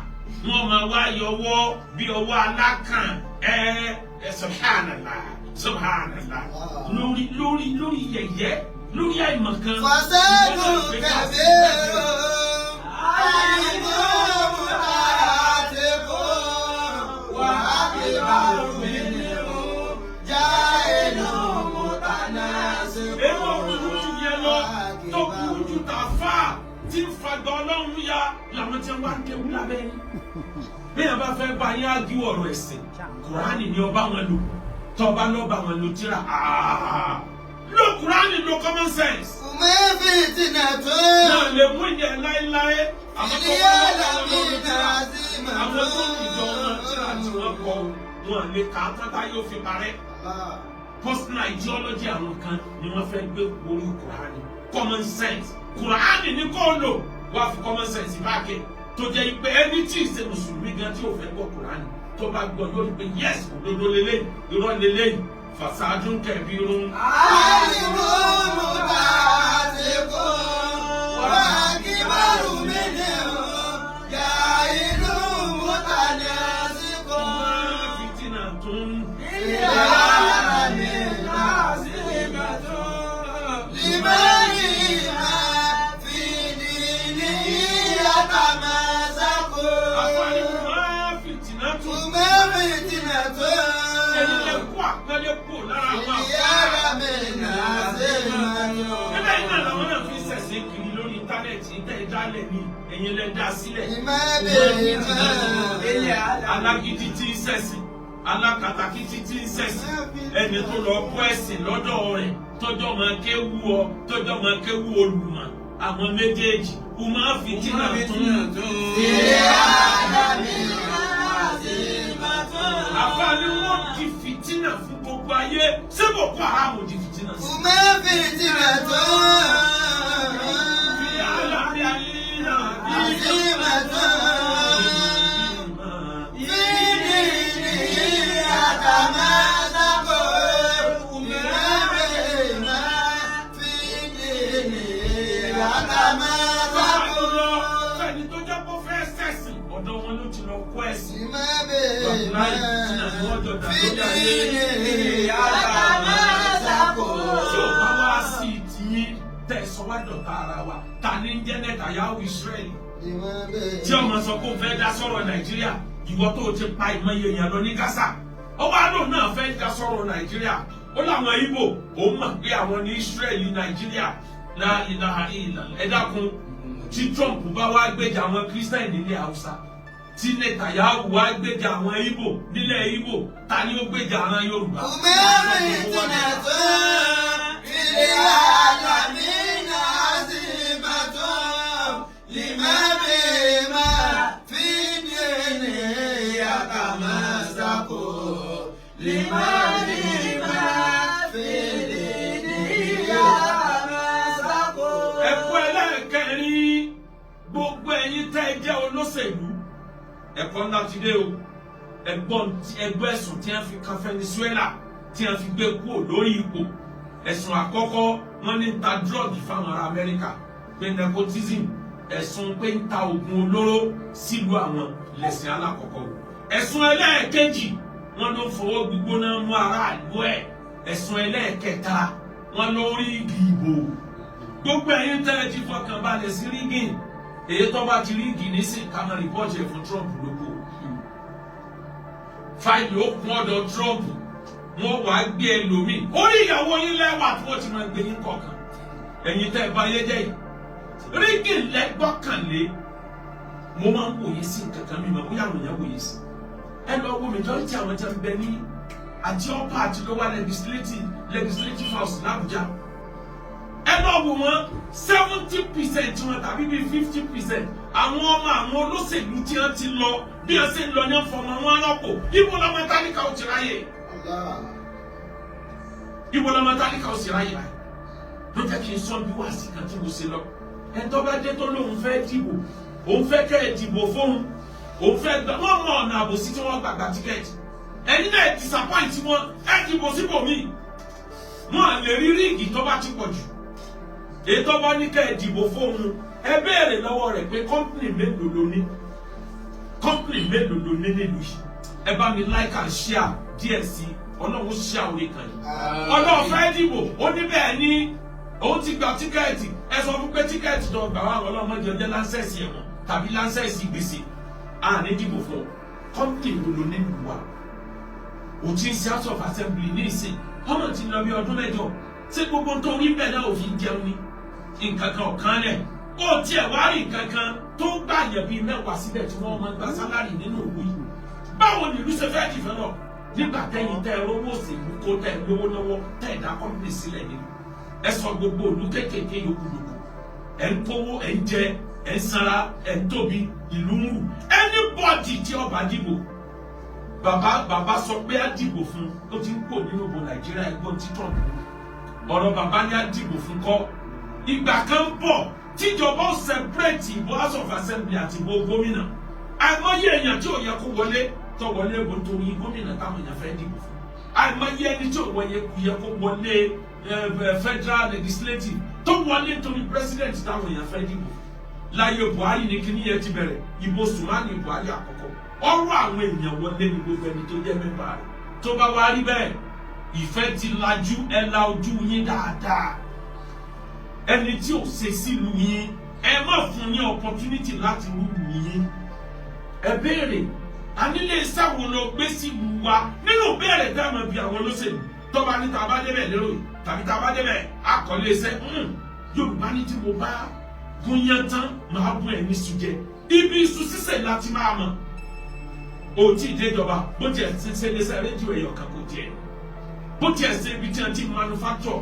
wọ́n máa wá yọwọ́ bí ọwọ́ alákàn subhanallah subhanallah lórí yẹ̀yẹ́ lórí àìmọ̀kan. fàṣẹ́dù kẹ̀bẹ́rù àìmọ̀ àti kò wà á bí bàrù mi nínú já inú mọ̀tánà sí kò. èèwọ̀ burú jù yẹn lọ tó burú jù tà fà tí ń fagbọ́ Ọlọ́run ya làwọn tí wọ́n ń kéwú lábẹ́ yín. bí wọ́n bá fẹ́ bá yín ágí ọ̀rọ̀ ẹ̀sìn Kùránì ni ọba wọn lò tọba lọba wọn ló tira lo Kùránì lo common sense. Kùmẹ́ fi tìǹà tó. náà lè mú ìyẹn láéláé. ìdíyẹ làbí náà sí màá. àwọn tó ń jọ wọn tíra tí wọn kọ wọn lè kà á tán tá yóò fi parẹ́. personal ideology àwọn kan ni wọ́n fẹ́ gbé orí Kùránì common sense Kùránì ní kò lò wá fi common sense báàkì tó jẹ́ pé ẹni tí ì ṣe mùsùlùmí gan tí ò fẹ́ gbọ́ Kùránì tó bá gbọ́ lórí pé yes òdodo lélẹ̀ irọ́ lélẹ̀ fàṣàdún kẹ̀bí irun. àìmọ̀ mọ̀tà àti kò wà kí bàrù mi ní o yà inú mọ̀tà ní àsìkò. fìtínà tún. ilé ara mi náà sí ìbàdàn. limani máa fi ní ìyàtà máa sáko. àfààní máa fìtínà tún. Kùmẹ́ fi tìǹà tó. ẹni lè kó àpẹẹrẹ kó lára àwọn ìyára mi náà sí ìbàdàn. ẹgbẹ́ iná làwọn náà fi ṣẹ̀ṣẹ̀ kiri lórí íńtánẹ́ẹ̀tì tẹ́ ẹ dálẹ̀ ní ẹ̀yin lẹ́ dá sílẹ̀. alágídí tí ń ṣẹ̀sìn alákatakítí tí ń ṣẹ̀sìn ẹni tó lọ kọ́ ẹ̀sìn lọ́dọ̀ rẹ̀ tọ́jọ́ máa kéwú ọ tọ́jọ́ máa kéwú olùmọ̀ àwọn méjèèjì kò máa fi tínà tún. àfààní wọn di fìtínà fún gbogbo ayé ṣé Boko Haram di fìtínà sí. Kùmẹ́ fi tìǹà tó. fi àlàyé ayé náà àti ìbàdàn. Fẹ́ni tó jẹ́ kó fẹ́ sẹ̀sìn ọ̀dọ̀ wọn ló ti lọ kọ́ ẹ̀sìn. Tí ò bá wá sí ìtìyín tẹ̀ sọ́wádọ̀ta ara wa, ta ní ń jẹ́ Netanyahu Israel. Tí ọmọ sọ kó fẹ́ dá sọ̀rọ̀ Nàìjíríà, ìwọ tó ti pa ìmọ̀ye yẹn lọ ní Gaza. Ọba àlọ́ náà fẹ́ dá sọ̀rọ̀ Nàìjíríà. Ó láwọn Ìgbò, ó mọ̀ pé àwọn ní Israel Nàìjíríà. La ilaha illallah. Ẹ dákun tí Trump bá wá gbèjà àwọn Christian nílẹ̀ Haúsá tí Netanyahu wá gbèjà àwọn Ìgbò nílẹ̀ Ìgbò ta ni ó gbèjà àwọn Yorùbá. mẹ́rin ìtìlẹ̀ tó ilé àlàmì náà sí bàtọ́ lìmọ́bì máa fi dènè àkàmọ́sàkó lìmọ́bì máa fi dènè àkàmọ́sàkó. ẹ̀kọ́ ẹlẹ́ẹ̀kẹrin gbogbo ẹ̀yin tẹ́ ẹ jẹ́ olóṣèlú ẹ̀kọ́ ńlá ti dé o ẹgbẹ́ ẹ̀sùn tí wọ́n fi kan Venezuela tí wọ́n fi gbé kúrò lórí ipò ẹ̀sùn àkọ́kọ́ wọ́n ní ta drọ́ọ̀gì fáwọn ará Amẹ́ríkà pé nepotism ẹ̀sùn pé ń ta oògùn olóró sílùú àwọn lẹ̀sìn alákọ̀ọ́kọ́ ẹ̀sùn ẹlẹ́ẹ̀kejì wọ́n ló fọwọ́ gbígbóná mú aráàlú ẹ̀ ẹ̀sùn ẹlẹ́ẹ̀kẹta wọ́n ló ríìgì ìbò gbogbo ẹ̀yin tẹ́lẹ̀ ti fọkàn balẹ̀ sí rígìn èyí tó bá ti ríìgì nísìn ká máa rìpọ́ọ̀tì ẹ̀ fún Trump lóko fáìlì ó kún ọ̀dọ̀ Trump wọ́n wàá gbé ẹlòmíì orí ìyàwó yín lẹ́wà tí wọ́n ti máa gbé yín kọ̀ọ̀kan ẹ̀yin tẹ́ ẹ bá yé jẹ́ yìí rígìn lẹ́gbọ́kànlé mo máa ń wòye sí kankan mi mà bóyá àwọn èèyàn wòye sí ẹ lọ wo majority àwọn tẹ́ ń bẹ ní àti upper àti lower legislative house l'Abuja ẹ lọ wò wọn 70% wọn tàbí bíi 50% àwọn ọmọ àwọn olóṣèlú tí wọn ti lọ bí wọn ṣe ń lọ ní ọfọmọ wọn rọpò ibo lọmọ tálíkà ó ti ráyè ibo lọmọ tálíkà ó ti ráyè báyìí ló jẹ́ kí n sọ bí wàá sí kan tí mo ṣe lọ ẹ tó bá dé tó lóun fẹ́ dìbò òun fẹ́ kẹ́ ẹ dìbò fóun òun fẹ́ gbà wọ́n mọ ọ̀nà àbòsí tí wọ́n gbàgbà tíkẹ́ẹ̀tì ẹni náà disappoint wọn ẹ dìbò síbò míì wọn à lè rí ríìgì tó bá ti pọ̀ jù èyí tó bá ní kẹ́ ẹ dìbò fóun ẹ béèrè lọ́wọ́ rẹ̀ pé kọ́mpìnì mélòó ló ní nílùú yìí ẹ bá mi like and share díẹ̀ sí ọlọ́run ṣíà orí kan yìí ọlọ́run fẹ́ dìbò ó ní bẹ́ẹ̀ ni òun ti gba tíkẹ́ẹ̀tì ẹ sọ fún pé tíkẹ́ẹ̀tì tó gbà wá ọlọ́run mọ́jọ jẹ́ láńsẹ̀sì ẹ̀wọ̀n tàbí láńsẹ̀sì gbèsè à ní dìbò fún ọ kọ́mpìnì wo ló ní ìlú wa ò ti ń ṣe house of assembly ní ìsìn ọmọ ti lọ bí ọdún mẹ́jọ ṣé gbogbo tó rí bẹ́ẹ̀ náà òfin jẹun ni nǹkan kan ọ̀kan rẹ̀ ó tiẹ̀ wá rí nǹkan kan tó gbà yẹ̀ bíi mẹ́wàá síbẹ̀ tí wọ́n máa gba sálárì nínú òwú yìí báwo ni ìlú ṣe fẹ́ dìfẹ́ lọ nígbà tẹ́yìn tẹ́ rówó òṣèlú kó tẹ́ lówó lọ́wọ́ tẹ́ ẹ̀dá kọ́mpìnì sílẹ̀ nínú ẹ sọ gbogbo òlú kékèké yòókù lòkù ẹ ń kówó ẹ ń jẹ ẹ ń sanra ẹ ń tóbi ìlú ń rù anybody tí ó bá dìbò bàbá sọ pé á dìbò fún ó ti ń pò nínú ìbò Nàìjíríà ẹgbọ́n títọ̀ ọ̀rọ̀ bàbá ní á dìbò fún kọ́ ìgbà kan bọ̀ tíjọba ó separate ìbò House of Assembly àti ìbò gómìnà àìmọye èèyàn tí ò yẹ kó wọlé tó wọlé ìbò torí gómìnà táwọn èèyàn fẹ́ dìbò fún àìmọye ẹni tí ò yẹ kó wọlé federal legislative tó wọlé nítorí president táwọn èèyàn fẹ́ dìbò láyé Buhari ní kíní yẹn ti bẹ̀rẹ̀ ìbò Sùmánì Buhari àkọ́kọ́ ọ̀rọ̀ àwọn èèyàn wọlé ní gbogbo ẹni tó jẹ́ mẹ́mbà rẹ̀ tó bá wá rí bẹ́ẹ̀ ìfẹ́ ti lajú ẹ la ojú yín dáadáa ẹni tí ò ṣe sílùú yín ẹ má fún ní opportunity láti rúlu yín ẹ béèrè anílé iṣẹ́ wo ló gbé sílùú wa nínú béèrè dáhùn bí àwọn olóṣèlú tó bá ní tá bá débẹ̀ lérò tàbí tá bá débẹ̀ àkọlé iṣẹ́ Yorùbá ní tí mo bá gúnyán tán máa bú ẹni sùn jẹ ibi iṣu sísè láti máa mọ̀ ó tí ì déjọba bó tiẹ̀ ṣe lé sẹ́ rédíò ẹ̀yọ̀ kan kò jẹ́ bó tiẹ̀ ṣe ibi tí wọ́n ti manufacture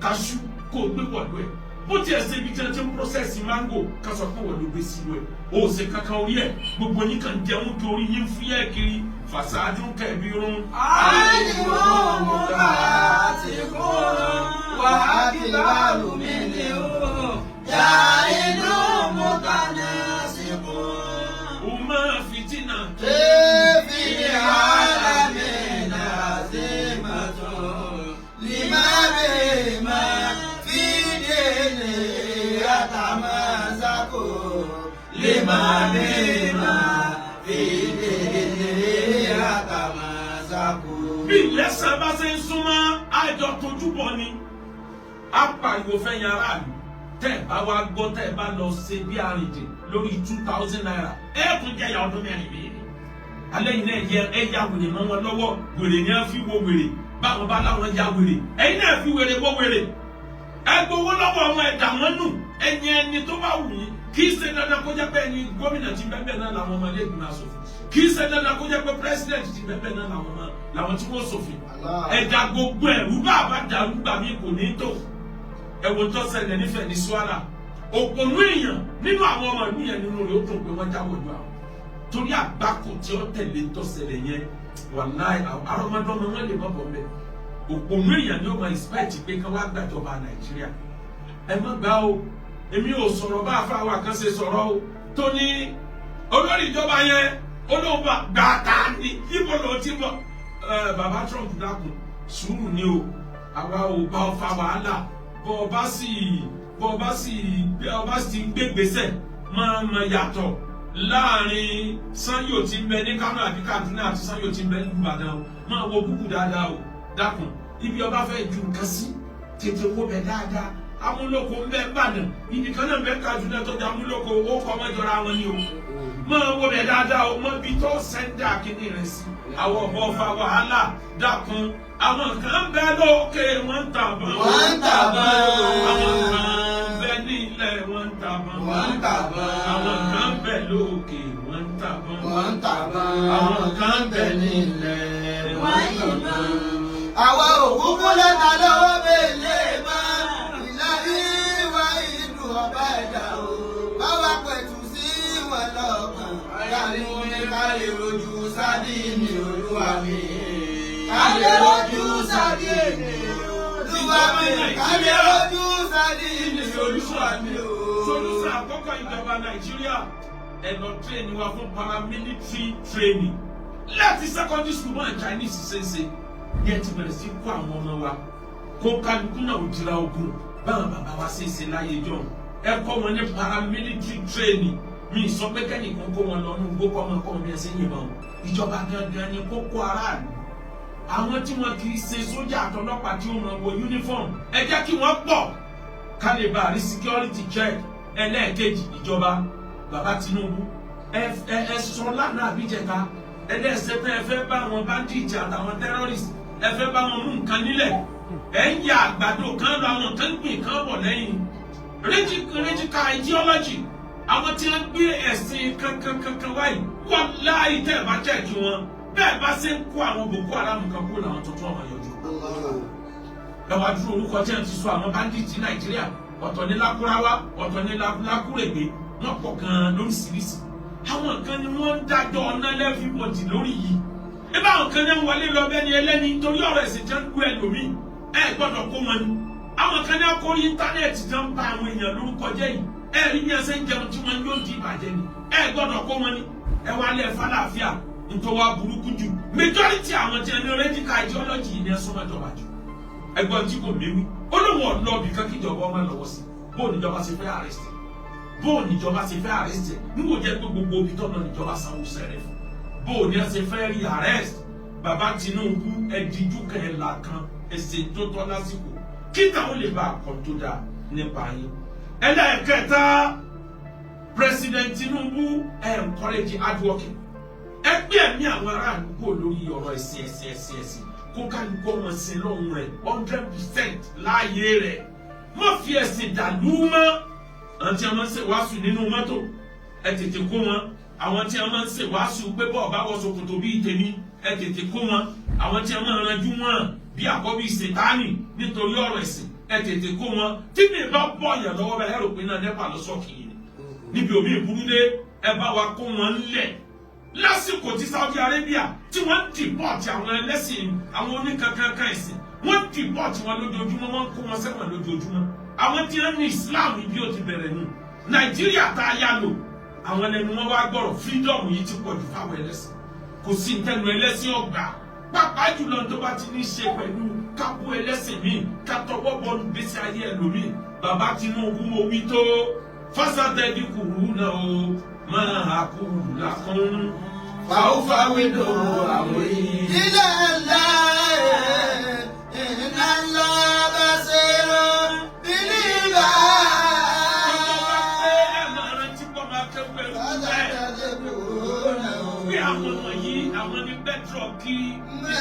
kájú kó gbé wọ̀lú ẹ̀ bó tiẹ̀ ṣe ibi tí wọ́n ti ń process mango ká sọ pé wọ̀lú gbé sílùú ẹ̀ ó ṣe kankan orí ẹ̀ gbogbo yín kan jẹun kí orí yín fúyẹ́ kiri fàṣáájú kẹ̀bí rún. àìmọ̀ mo bá ti kú wà á kí báàlù mi ni ó yà inú mo kà ní àsìkò. ó máa fìtínà. Efi alamina zimato limabima fidene atamazako limabima fidene atamazako. Bí lẹ́sẹ̀ bá ṣe ń súnmọ́ àjọ tójú bọ̀ ni apariwo fẹ́ yan aráàlú tẹ́ bá wá gbọ́ tẹ́ bá lọ ṣe bí àrìndè lórí 2,000 naira tún jẹ́ ìyá ọdún mẹ́rin bíi alẹ́ yìí náà yẹ ẹ̀yà wèrè mọ́ wọn lọ́wọ́ wèrè ni wọ́n fi wo wèrè báwọn bá láwọn ya wèrè ẹ̀yin náà fi wèrè wọ́ wèrè ẹ gbowó lọ́wọ́ ọmọ ẹ̀dá wọn nù ẹ̀yin ẹni tó bá wù yín kì í ṣe dandan kó jẹ́ pé ẹni gómìnà ti bẹ́ẹ̀ náà làwọn ọmọ ilé ìgbìmọ̀ aṣòfin kì í ṣe dandan kó jẹ́ pé president ti bẹ́ẹ̀ náà làwọn tí wọ́n ṣòfin ẹ̀dá gbogbo ẹ̀rú bá dàrú gbà mí kò ní tó ẹ̀wọ̀n tó ṣẹlẹ̀ nífẹ̀ẹ́ ní Suara òpònú èèyàn nínú àwọn ọmọ ìlú yẹn nínú rẹ̀ ó dùn pé wọ́n jáwọ́ ìlú àwọn torí àgbákò tí ó tẹ̀lé tó ṣẹlẹ̀ yẹn wàláì àrọ́mọdọ́mọ wọn lè mọ̀ bọ̀ mẹ́ òpònú èèyàn ni ó máa expect pé ká wá gbàjọba Nàìjíríà ẹ má gbà o èmi ò sọ̀rọ̀ bá àfáwà kan ṣe sọ̀rọ̀ o tó ní olórí ìjọba yẹn olóògbà gbàtà ní ibo ló ti bọ̀ bàbá Trump dákun sùúrù ni o àwa ò bá ọ fa wàhálà bọ́ ọba sì gbégbèsè máa mọ yàtọ̀ láàrin Sanyo tí ń bẹ ní Kánò àbí Kaduna àti Sanyo tí ń bẹ ní Ìbàdàn máa wo kúkú dáadáa o dákun ibi ọba fẹ́ ju nǹkan sí tètè wo bẹ dáadáa amúlòkó ń bẹ Ìbàdàn ibi kan náà ń bẹ Kaduna tó di amúlòkó ó kọ́ mọ́jọra wọn ni o máa wo bẹ dáadáa o mọ bí tó sẹ́ńdà kíní rẹ̀ sí àwọn ọ̀bọ fa wàhálà dákun àwọn kan bẹ lókè wọ́n ń tàbọn àwọn kan bẹ nílẹ̀ wọ́n ń tàbọn àwọn kan bẹ lókè wọ́n ń tàbọn àwọn kan bẹ nílẹ̀ wọ́n ń tàbọn. àwa òkúkú lẹ́ta lọ́wọ́ bẹ́ẹ̀lẹ́ máa ìlàrí wa ìlú ọba ẹ̀dá o báwa pẹ̀tù sí wọn lọ́kàn kárí ní kárí rojú sádìní olúwa mi kárí rojú sádìní olúwa mi kárí rojú sádìní olúwa mi o. solúsà àkọ́kọ́ ìjọba Nàìjíríà ẹ̀nà tírénì wa fún paramilitary training láti secondary school náà Chinese ṣẹṣẹ ní ẹ ti bẹ̀rẹ̀ sí kó àwọn ọmọ wa kó kálukú náà ò dira ogun báwọn bàbá wa ṣe é ṣe láyé jọ ẹ kọ́ wọn ní paramilitary training mi sọ pé kẹ́nìkan kó wọn lọ ní gbogbo ọmọ kọ́ wọn bí ẹ ṣe yìnbọn ìjọba gangan ni kó kó aráàlú àwọn tí wọn kì í ṣe sójà àtọlọ́pàá tí wọn wọ uniform ẹ jẹ́ kí wọ́n pọ̀ ká lè bá rí security check ẹlẹ́ẹ̀kejì ìjọba bàbá Tinubu ẹ sọ lánàá àbíjẹta ẹlẹ́sẹ̀ pé ẹ fẹ́ bá àwọn bandits àtàwọn terrorists ẹ fẹ́ bá wọn mú nǹkan nílẹ̀ ẹ ń ya àgbàdo kan lọ àwọn kan gbìn kan bọ̀ lẹ́yìn radical ideology àwọn tí wọ́n gbé ẹ̀sìn kankan wáyé wọ́n láì tẹ́ ẹ̀ bá jẹ́ẹ̀kì wọn bẹ́ẹ̀ bá ṣe ń kó àwọn Boko Haram kan kó làwọn tuntun ọmọ yọjú. lọ́wọ́ dúró orúkọ tí wọ́n ti sọ àwọn bandits Nàìjíríà ọ̀tọ̀ ní Lakurawa ọ̀tọ̀ ní Lakuregbe wọ́n pọ̀ gan-an lóríṣiríṣi àwọn kan ni wọ́n ń dájọ́ ọ̀nà lẹ́fíbọ̀dì lórí yìí ẹ bá àwọn kan ní wọlé lọ bẹ́ni ẹlẹ́ni torí ọ̀rọ̀ ẹ̀sìn jẹ́ ń gbé ẹlòmíì ẹ gbọ́dọ̀ kó wọn ni àwọn kan ní akórí íńtánẹ́ẹ̀tì jẹ́ ń bá àwọn èèyàn lórúkọ jẹ́ yìí ẹ rí bí ẹsẹ̀ ń jẹun tí wọ́n yóò di ìbàjẹ́ ni ẹ gbọ́dọ̀ kó wọn ni ẹ wá lẹ̀ fàlàáfíà nítorí wá burúkú jù majority àwọn tí ẹni radical ideology yìí ni ẹ súnmọ́ ìjọba jù ẹgbọ́n tí kò léwu ó lóun ọ̀lọ́ọ̀bì kan kíjọba ọmọ lọ́wọ́ sí bóun níjọba ṣe fẹ́ arrest bóun níjọba ṣe fẹ́ arrest níwò jẹ́ pé gbogbo ibi tọ́nà níjọba sanwó sẹ́rẹ̀ fún bóun ní ẹ ṣe fẹ́ rí arrest bàbá Tinubu ẹ̀díjú kẹ̀ẹ́lá kan ẹ̀sìn tó tọ́ lásìkò kí táwọn lè bá àkọ́ tó dáa nípa yín. ẹlẹ́ẹ̀kẹta President Tinubu encourage hard working ẹgbẹ́ ẹ̀mí àwọn aráàlú kò lórí ọ̀rọ̀ ẹ̀sìn kó kálukú ọmọ sí lọ́hùn rẹ̀ 100% láàyè rẹ̀ má fi ẹ̀sìn dàlú mọ́ àwọn tí a máa ń ṣe wàásù nínú mọ́tò ẹ tètè kó wọn àwọn tí a máa ń ṣe wàásù pé bọ́ọ̀ bá wọ ṣòkòtò bíi tèmi ẹ tètè kó wọn àwọn tí a máa ń ranjú wọn bí àkọ́bí Sátánì nítorí ọ̀rọ̀ ẹ̀sìn ẹ tètè kó wọn tí mi bá bọ̀ yàn lọ́wọ́ bẹ́ẹ̀ ẹ̀rọ pé náà nípa lọ sọ́ọ̀kì yìí níbi òmí ìburú dé ẹ bá wa kó wọn lẹ̀ lásìkò tí Saudi Arabia tí wọ́n dìbọ̀tì àwọn ẹlẹ́sìn àwọn oníkankankan ẹ̀sìn wọ́n dìbọ̀tì wọn lójoojúmọ́ wọ́n kó wọn sẹ́wọ̀n lójoojúmọ́ àwọn tí wọ́n ní Islam bí ó ti bẹ̀rẹ̀ nù Nàìjíríà tá a yá lò àwọn ẹlẹ́nu wọn wá gbọ́rọ̀ freedom yìí ti pọ̀ jù fáwọn ẹlẹ́sìn kò sí ìtẹnu ẹlẹ́sìn ọgbà pàápàá jùlọ tó bá ti ní ṣe pẹ̀lú kápó ẹlẹ́sìn míì kátọwọ́ bọ́ọ̀lù gbèsè ayé ẹlòmíì bàbá Tinubu mo wí tó fásitì kùrú náà o máa kúrú làkún fàáfàwédò àwọn yìí. ilé ńlá iná ńlá bá ṣe rọ bílíbà. ìjọba pé ẹ máa rántí pọ́ máa kẹ́kọ̀ọ́ ẹ̀rù bẹ́ẹ̀ bí àwọn wọ̀nyí àwọn ní bẹ́tírọ̀kì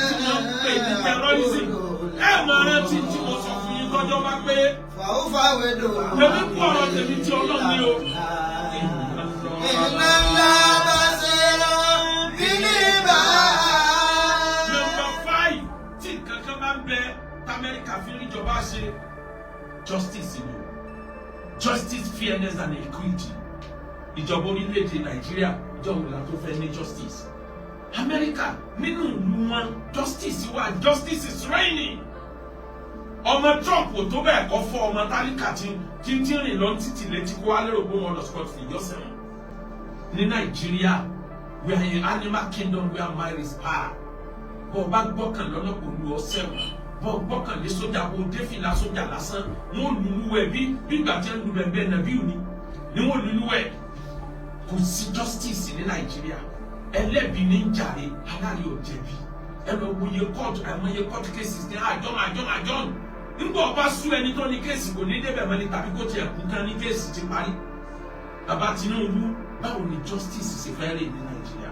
tí wọ́n ń pè ní terrorism ẹ máa rántí tí mo sọ fún yín lọ́jọ́ bá pé fàáfàwédò. èmi kú ọ̀rọ̀ tèmi tí Ọlọ́run ní o. tí kankan máa ń bẹ t'Amẹ́ríkà fi ń ìjọba ṣe justice ni justice, fairness and equity. Ìjọba orílẹ̀-èdè Nàìjíríà ìjọba ìlànà tó fẹ́ ní justice. Amẹ́ríkà nínú ìlú wọn justice wà, justice is reigning. Ọmọ Trump ò tó bẹ́ẹ̀ kọ́ fọ́ ọmọ tálíkà tí rìn lọ títì létí kó wá lérò pé wọn lọ scot free yọ sẹ́wọ̀n. Ní Nàìjíríà we are an animal kingdom where might is power. Bọ́ ọba gbọ́kàn lọ́nà kò lu ọsẹ́ wọn. Bọ́ gbọ́kàn lé sójà kó dé fìlà sójà lásán. Wọ́n lùlù ẹ̀ bí ìgbà tí wọ́n lu bẹ̀bẹ̀ nàbí òní ni wọ́n lùlù ẹ̀. Kò sí justice ní Nàìjíríà. Ẹlẹ́bi ní ń jàre, aláàrí ò jẹ̀bi. Ẹ lọ wo iye court cases ní àjọ́n. Nígbà ọba sú ẹni tó ní kéèsì kò ní débẹ̀ mọ́ni tàbí kó tiẹ̀ kú kan ní kéèsì ti parí. Bàbá Tinubu, báwo ni justice ṣe fẹ́ rè ní Nàìjíríà?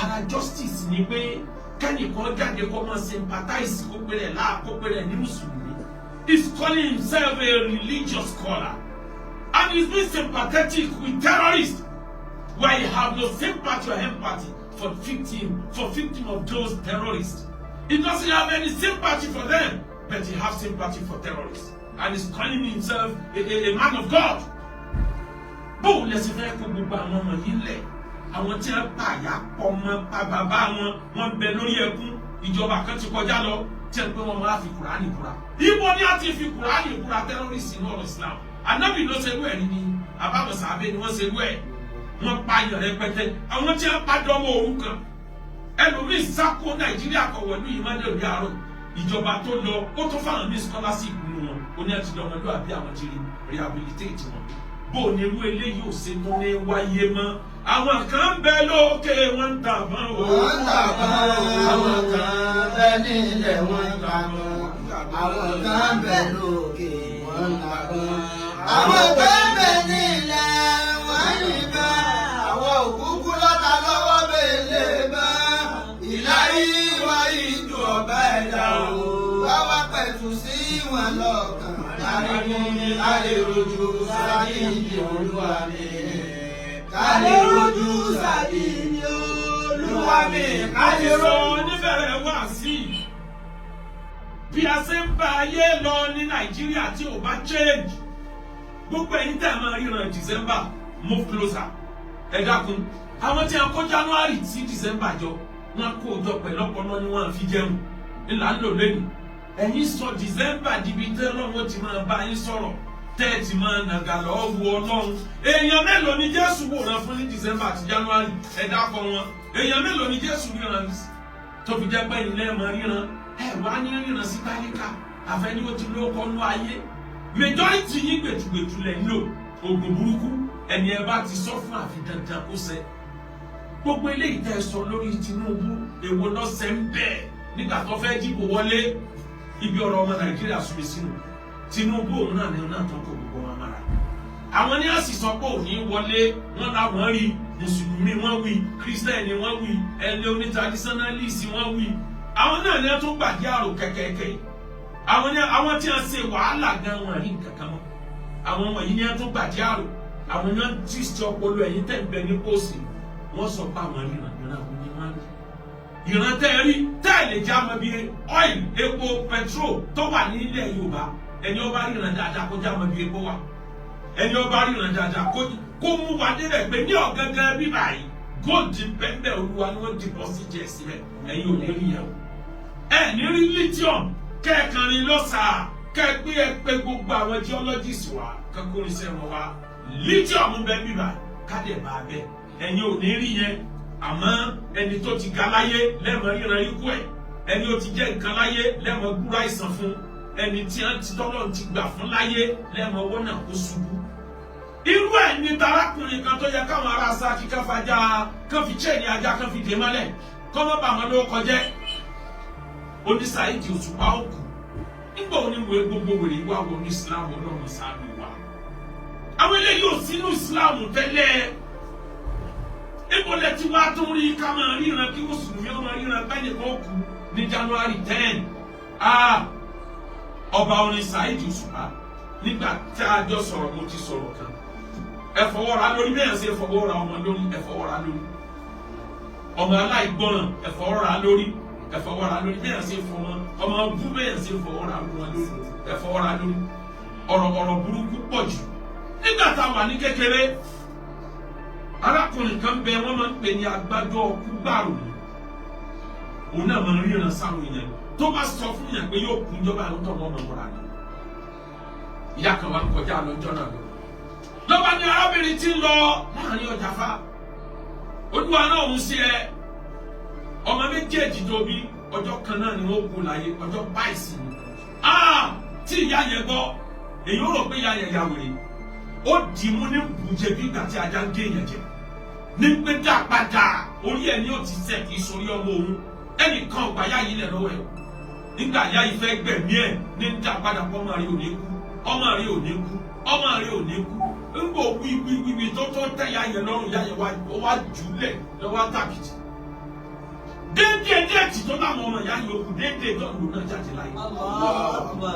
Ara justice ni pé kẹ́nìkan jáde kó máa sympathize kó péré ní Mùsùlùmí. He's calling himself a religious scholar and he's being sympathetic with terrorists. Where you have no sympathy or empathy for victim of those terrorists. He doesn't have any sympathy for them, but he has sympathy for terrorists. And he's calling himself a man of God. Bó lẹ́sìn fẹ́ kó gbogbo àwọn ọmọ yìí lẹ̀. Àwọn tí wọ́n pa àyà pọ̀ mọ́ pa bàbá wọn bẹ lórí ẹkún. Ìjọba kan ti kọjá lọ tí wọ́n pé wọ́n máa fi Kùránì búra. Ibo ni a ti fi Kùránì búra terrorists ní ọ̀rọ̀ Islam? Ànábì ló ṣe wẹ̀ ni àbábọ̀ sàbẹ̀ ni wọ́n ṣe wẹ̀. Wọ́n pa ayọ̀ rẹpẹtẹ àwọn tí wọ́n pa dọ́wọ́ òrukàn ẹlòmíín sáko Nàìjíríà kọ̀wé ní ìmọ̀lẹ́ òbí àárọ̀ ìjọba tó lọ ó tó fáwọn míín scholarship nínú wọn ó ní ẹtì lọ́mọdé àbí àwọn ti rehabilitate wọn bó ní irú eléyìí ò ṣe tó ní wáyé mọ́ àwọn kan bẹ lókè wọ́n ń tàbọn o àwọn kan bẹ nílẹ̀ wọ́n ń tàbọn àwọn kan bẹ lókè wọ́n ń tàbọn àwọn kan bẹ nílẹ̀ wọ́n ń yìnbọn àwọn òkúkú lọ́ta lọ́wọ́ bèlè bá ìláyé wá ìjọ ọba ẹ̀dá o wá wá pẹ̀tù sí wọn lọ́kàn láti rojú sáàdì olúwa mi káàdì rojú sáàdì olúwa mi káàdì rojú. Oníbẹ̀rẹ̀ wá sí bí a ṣe ń bá ayé lọ ní Nàìjíríà tí ò bá change gbogbo ẹ̀yin tẹ̀ máa ríran December move closer ẹ dákun àwọn tí a kó January sí December jọ wọn kó jọ pẹ̀lú ọpọlọ ni wọn fi jẹun ńlá ń lò lẹ́nu ẹ̀yin sọ December dibi tẹ́ lọ́wọ́ ti máa bá yín sọ̀rọ̀ tẹ́ ẹ ti máa nàgà lọ́wọ́ wu Ọlọ́run èèyàn mélòó ni Jésù wòran fún ní December àti January ẹ dákọ̀ wọn èèyàn mélòó ni Jésù ríran tó fi jẹ́ pé ilé máa ríran ẹ wá ní ríran sí tálíkà àfẹ́ni ó ti lóko nú ayé majority yín gbẹ̀tùgbẹ̀tù lẹ̀ ń lò oògùn burúkú ẹni ẹ bá ti sọ fún àfi dandan kó ṣẹ gbogbo eléyìí tẹ́ sọ lórí Tinubu èwo lọ́sẹ̀ ń bẹ̀ nígbà tó fẹ́ dìbò wọlé ibi ọ̀rọ̀ ọmọ Nàìjíríà súnmi sínú Tinubu òun náà ni náà tán kó gbogbo wọn mára àwọn ní àsì sọ pé òní wọlé wọn làwọn rí mùsùlùmí wọn wí kírísítẹ́nì wọn wí ẹni onítàdísánálìsì wọn wí àwọn náà ni wọn tún gbàdí àrò kẹ̀kẹ́kẹ́ àwọn tí wọn ṣe wàhálà gan wọn rí nǹkan kan mọ́ àwọn wọ̀nyí ni wọn tún gbàdí àrò àwọn náà tí ṣe ọpọlọ ẹ̀yìn tẹ̀ ń bẹ ní pósì wọ́n sọ pé àwọn ìran àwọn ní wọ́n rí ìran tẹ́ rí tẹ́ẹ̀lì já mọ́ bí oil epo petrol tó wà ní ilẹ̀ Yorùbá ẹni ó bá ríran dáadáa kó já mọ́ bí epo wà ẹni ó bá ríran dáadáa kó mú wa débẹ̀ pé ní ọ̀gángan bíbá yìí gold pẹ́pẹ́ olúwa ni wọ́n deposit jẹ́ síbẹ̀ ẹ̀yin ò ní rí yẹn o ẹ̀ ní rí lithium kẹ́ẹ̀kanrin lọ́sàá kẹ́ẹ̀pé ẹ pé gbogbo àwọn geologists wa kankurin sẹ́wọ̀n wa lithium bẹ bíbá kádẹ̀ bá bẹ́ ẹ̀yin ò ní rí yẹn àmọ́ ẹni tó ti ga láyé lẹ́mọ̀ ríran ikú ẹ̀ ẹni ó ti jẹ́ nǹkan láyé lẹ́mọ̀ gbúra ìsàn fún ẹni tí wọ́n ti tọ́lọ̀ ti gbà fún láyé lẹ́mọ̀ owó náà kó ṣubú. irú ẹ̀ ní tarákùnrin kan tó yẹ káwọn ará Ṣakí kan fàjà kan fi chain ajá kan fi dè mọ́lẹ̀ kọ́ mọ́ bàmọ́ ló kọjẹ́ Saheed Òṣùpá òkú nígbà oníwèé gbogbo wèrè wá wọ ní Islam ọlọ́run sáábì wa àwọn eléyìí ò sínú Islam tẹ́lẹ̀ ìbọ̀lẹ̀ tí wàá tún rí ká máa ríran kí mùsùlùmí ọmọ ríran bẹ́ẹ̀ni kan kú ní January 10 ọba orin Saheed Òṣùpá nígbà tí a jọ sọ̀rọ̀ mo ti sọ̀rọ̀ kan ẹ fọwọ́ ra lórí bẹ́ẹ̀ ṣe fọwọ́ ra ọmọ lórí ẹ fọwọ́ ra lórí ọmọ aláìgbọràn ẹ fọwọ́ ra lórí ẹ fọwọ́ ra lórí bẹ́ẹ̀ ṣe fọwọ́ ọmọ bú bẹ́ẹ̀ ṣe fọwọ́ ra lórí ẹ fọwọ́ ra lórí ọ̀rọ̀ burúkú pọ̀ jù nígbà tá a wà ní kékeré arákùnrin kan bẹ wọ́n máa ń pè ní agbájọ ọkú gbàrò òun náà máa ń ríran sáwọn èèyàn tó bá sọ fún yàn pé yóò kú ìjọba àwọn tó wọn mọ̀mọ́ra ni ìyá kan wà ń kọjá lọ́jọ́ náà lọ́ba ní arábìnrin tí ń lọ láàrin ọjà fa olúwa náà ń ṣe ẹ ọmọ méjèèjì tó bí ọjọ́ kan náà ni wọ́n kú láyé ọjọ́ báyìí sí ni tí ìyá yẹn gbọ́ èyí ó rò pé ìyá yẹn ya wèrè ó dì í mú ní bùjẹ bí ìgbà tí ajá ń gé èèyàn jẹ ní pé dá padà orí ẹ ní ó ti sẹ kì í sórí ọmọ òun ẹnìkan ọgbà yá yìí lẹ lọ́wọ́ ẹ nígbà yá yìí fẹ́ gbẹ̀mí ẹ ní dá padà pọ ọmọ rẹ ò ní kú ọmọ rẹ ò ní kú ọmọ rẹ ò ní kú ńgbò wíwíwíwí tó tẹ yá yẹn lọ́rùn yá yẹn wá jùlẹ lọ́wọ́ tàkìtì déédéé déètì tó láwọn ọmọ ìyá yẹn òkú déédéé tó lù náà jáde láyé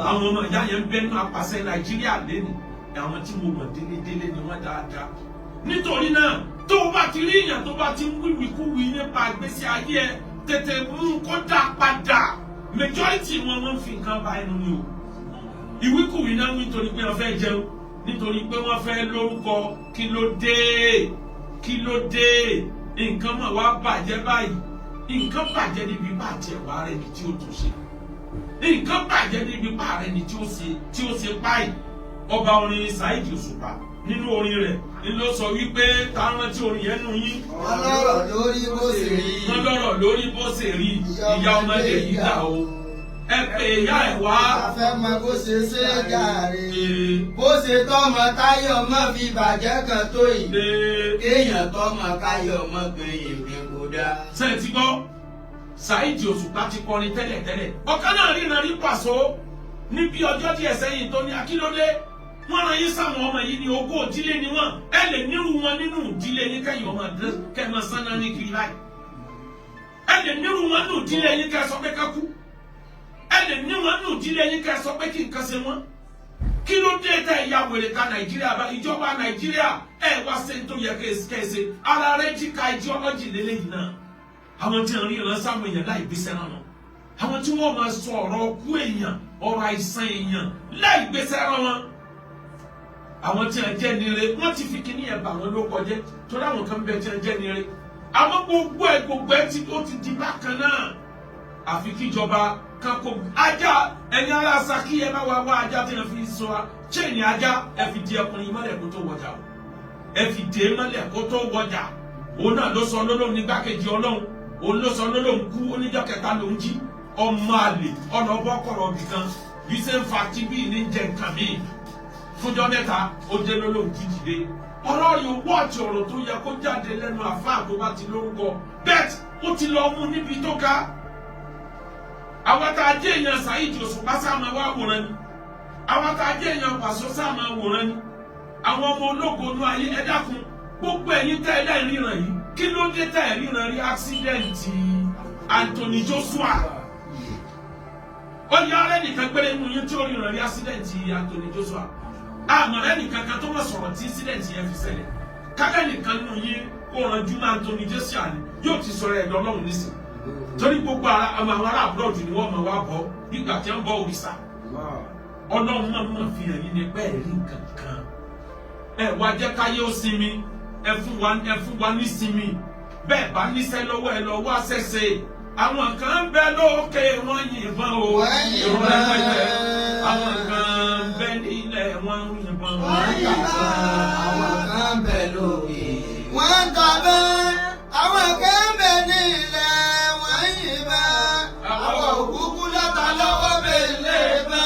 àwọn ọmọ ìyá yẹn ń bẹ nínú apàṣẹ Nàìjíríà lẹ́nu àwọn tí mo mọ̀ délédélé ni wọ́n dáadáa nítorí náà tó o bá ti rí èèyàn tó bá ti ń wíwíkúwí nípa ìgbésí ayé ẹ tètè mú kó dá padà majority wọn fi nǹkan bá ẹnu ni o ìwíkúwí náà nítorí pé wọ́n fẹ́ jẹun nítorí pé wọ́n fẹ́ lórúkọ kí ló dé nǹkan mọ̀ wá bàjẹ́ báyìí nǹkan bàjẹ́ níbi bàjẹ́ wà rẹ̀ ni tí ó tún ṣe nǹkan bàjẹ́ níbi bá rẹ̀ ni tí ó ṣe báyìí ọba orin Saheed Òṣùpá nínú orin rẹ̀ ni ló sọ wípé ta rántí orin yẹn nù yín. wọ́n lọ́rọ̀ lórí bó ṣe rí. wọ́n lọ́rọ̀ lórí bó ṣe rí ìyá ọmọdé yìí dà o. ẹ pè ìyá ẹ̀ wá. àfẹ́ mọ bó ṣe ṣe jàre. bó ṣe tọmọ táyọ̀ mọ́ fi bàjẹ́ kan tó yìí. kéèyàn tọmọ káyọ̀ mọ́ pé èmi kò dáa. ṣé ẹ ti gbọ́ Saheed Òṣùpá ti kọrin tẹ́lẹ̀tẹ́lẹ̀ ọ̀kan náà ríran rí pàṣọ ní bí ọjọ́ díẹ̀ sẹ́yìn tó ní akílódé wọ́n rán yín sáwọn ọmọ yìí ní ogún òdílé ni wọ́n ẹ lè nírú wọn nínú ìdílé yín kẹ́yìn ọmọ kẹ́mọ sánà ní kiri láì ẹ lè nírú wọn nínú ìdílé yín kẹ́ sọ pé ká kú ẹ lè ní wọn nínú ìdílé yín kẹ́ sọ pé kí nǹkan ṣe wọ́n kí ló dé tẹ ìyá wèrè ká Nàìjíríà bá ìjọba Nàìjíríà ẹ wá ṣe tó yẹ kẹsẹ ara rẹ jí ka ideology lélẹ́yìn náà àwọn tí wọn rí ìran sáwọn èèyàn láì gbé sẹ́nà náà àwọn tí wọ́n máa sọ ọ̀rọ̀ ọkú èèyàn ọ̀rọ̀ àìsàn èèyàn láì gbé sẹ́nà wọn àwọn tí wọn jẹ́ nire wọ́n ti fi kíní ẹ̀ bà wọ́n ló kọjẹ́ torí àwọn kan bẹ tí wọn jẹ́ nire àwọn gbogbo ẹ̀ tí ó ti di bákan náà àfi kíjọba kan kó ajá ẹni ara Ṣakí ẹ bá wá ajá tí wọn fi sọ chain ajá ẹ fi di ẹkùnrin mọ́lẹ̀ kó tó wọjà ẹ fi dé mọ́lẹ̀ kó tó wọjà òun náà ló sọ lọ́lọ́run nígbàkejì Ọlọ́run òun ló sọ lọ́lọ́run kú oníjọ́ kẹta ló ń jí ọmọ àlè ọlọ́bọ́kọ̀rọ̀ bìkan bí ṣe ń fa tíbí ní jẹ nǹkan míì fúnjọ́ mẹ́ta ó jẹ́ lọ́lọ́run jíjìde ọ̀rọ̀ yìí wọ́ọ̀tì ọ̀rọ̀ tó yẹ kó jáde lẹ́nu àfáà tó bá ti lórúkọ bẹ́ẹ̀ ó ti lọ mú níbi tó ká àwọn tá a jẹ́ èèyàn Saheed Òṣùpá sáàmà wá wòran ni àwọn tá a jẹ́ èèyàn Pàṣọ sáàmà wòran ni àwọn ọmọ ológo inú ayé ẹ dákun gbogbo ẹ̀yin tẹ́ ẹ lẹ́ẹ̀ríran yìí kí ló dé tẹ́ ẹ ríran rí ásídẹ̀ǹtì Anthony Joshua ó yá ọ̀rẹ́ nìkan péré nínú yín tí ó ríran rí ásídẹ̀ǹtì Anthony Joshua àmọ̀rẹ́ nìkan kan tó wọ́n sọ̀rọ̀ tí ásídẹ̀ǹtì yẹn fi ṣẹlẹ̀ kálẹ̀ nìkan nínú yín kó ranjú mọ́ Anthony Joshua ni yóò ti sọ̀rọ̀ ẹ̀dọ́ Ọlọ́run nísìn torí gbogbo àwọn ará abroad ni wọ́n mọ̀ wá bọ́ nígbà tí wọ́n bọ́ òrìṣà Ọlọ́run náà mọ̀ fi hàn yín ní bẹ́ẹ̀ rí nǹkan kan ẹ wá jẹ́ káyé ó sinmi ẹ fún wa ní sinmi bẹ́ẹ̀ bá níṣẹ́ lọ́wọ́ ẹ lọ wá ṣẹ̀ṣẹ̀ àwọn kan bẹ lókè wọ́n yìnbọn o ìrora pẹ̀lẹ́ àwọn kan bẹ nílẹ̀ wọ́n yìnbọn àwọn kan bẹ lókè wọ́n tàbẹ́ àwọn kan bẹ nílẹ̀ wọ́n yìnbọn àwọn òkúkú lọ́ta lọ́wọ́ bẹ̀lẹ̀ bá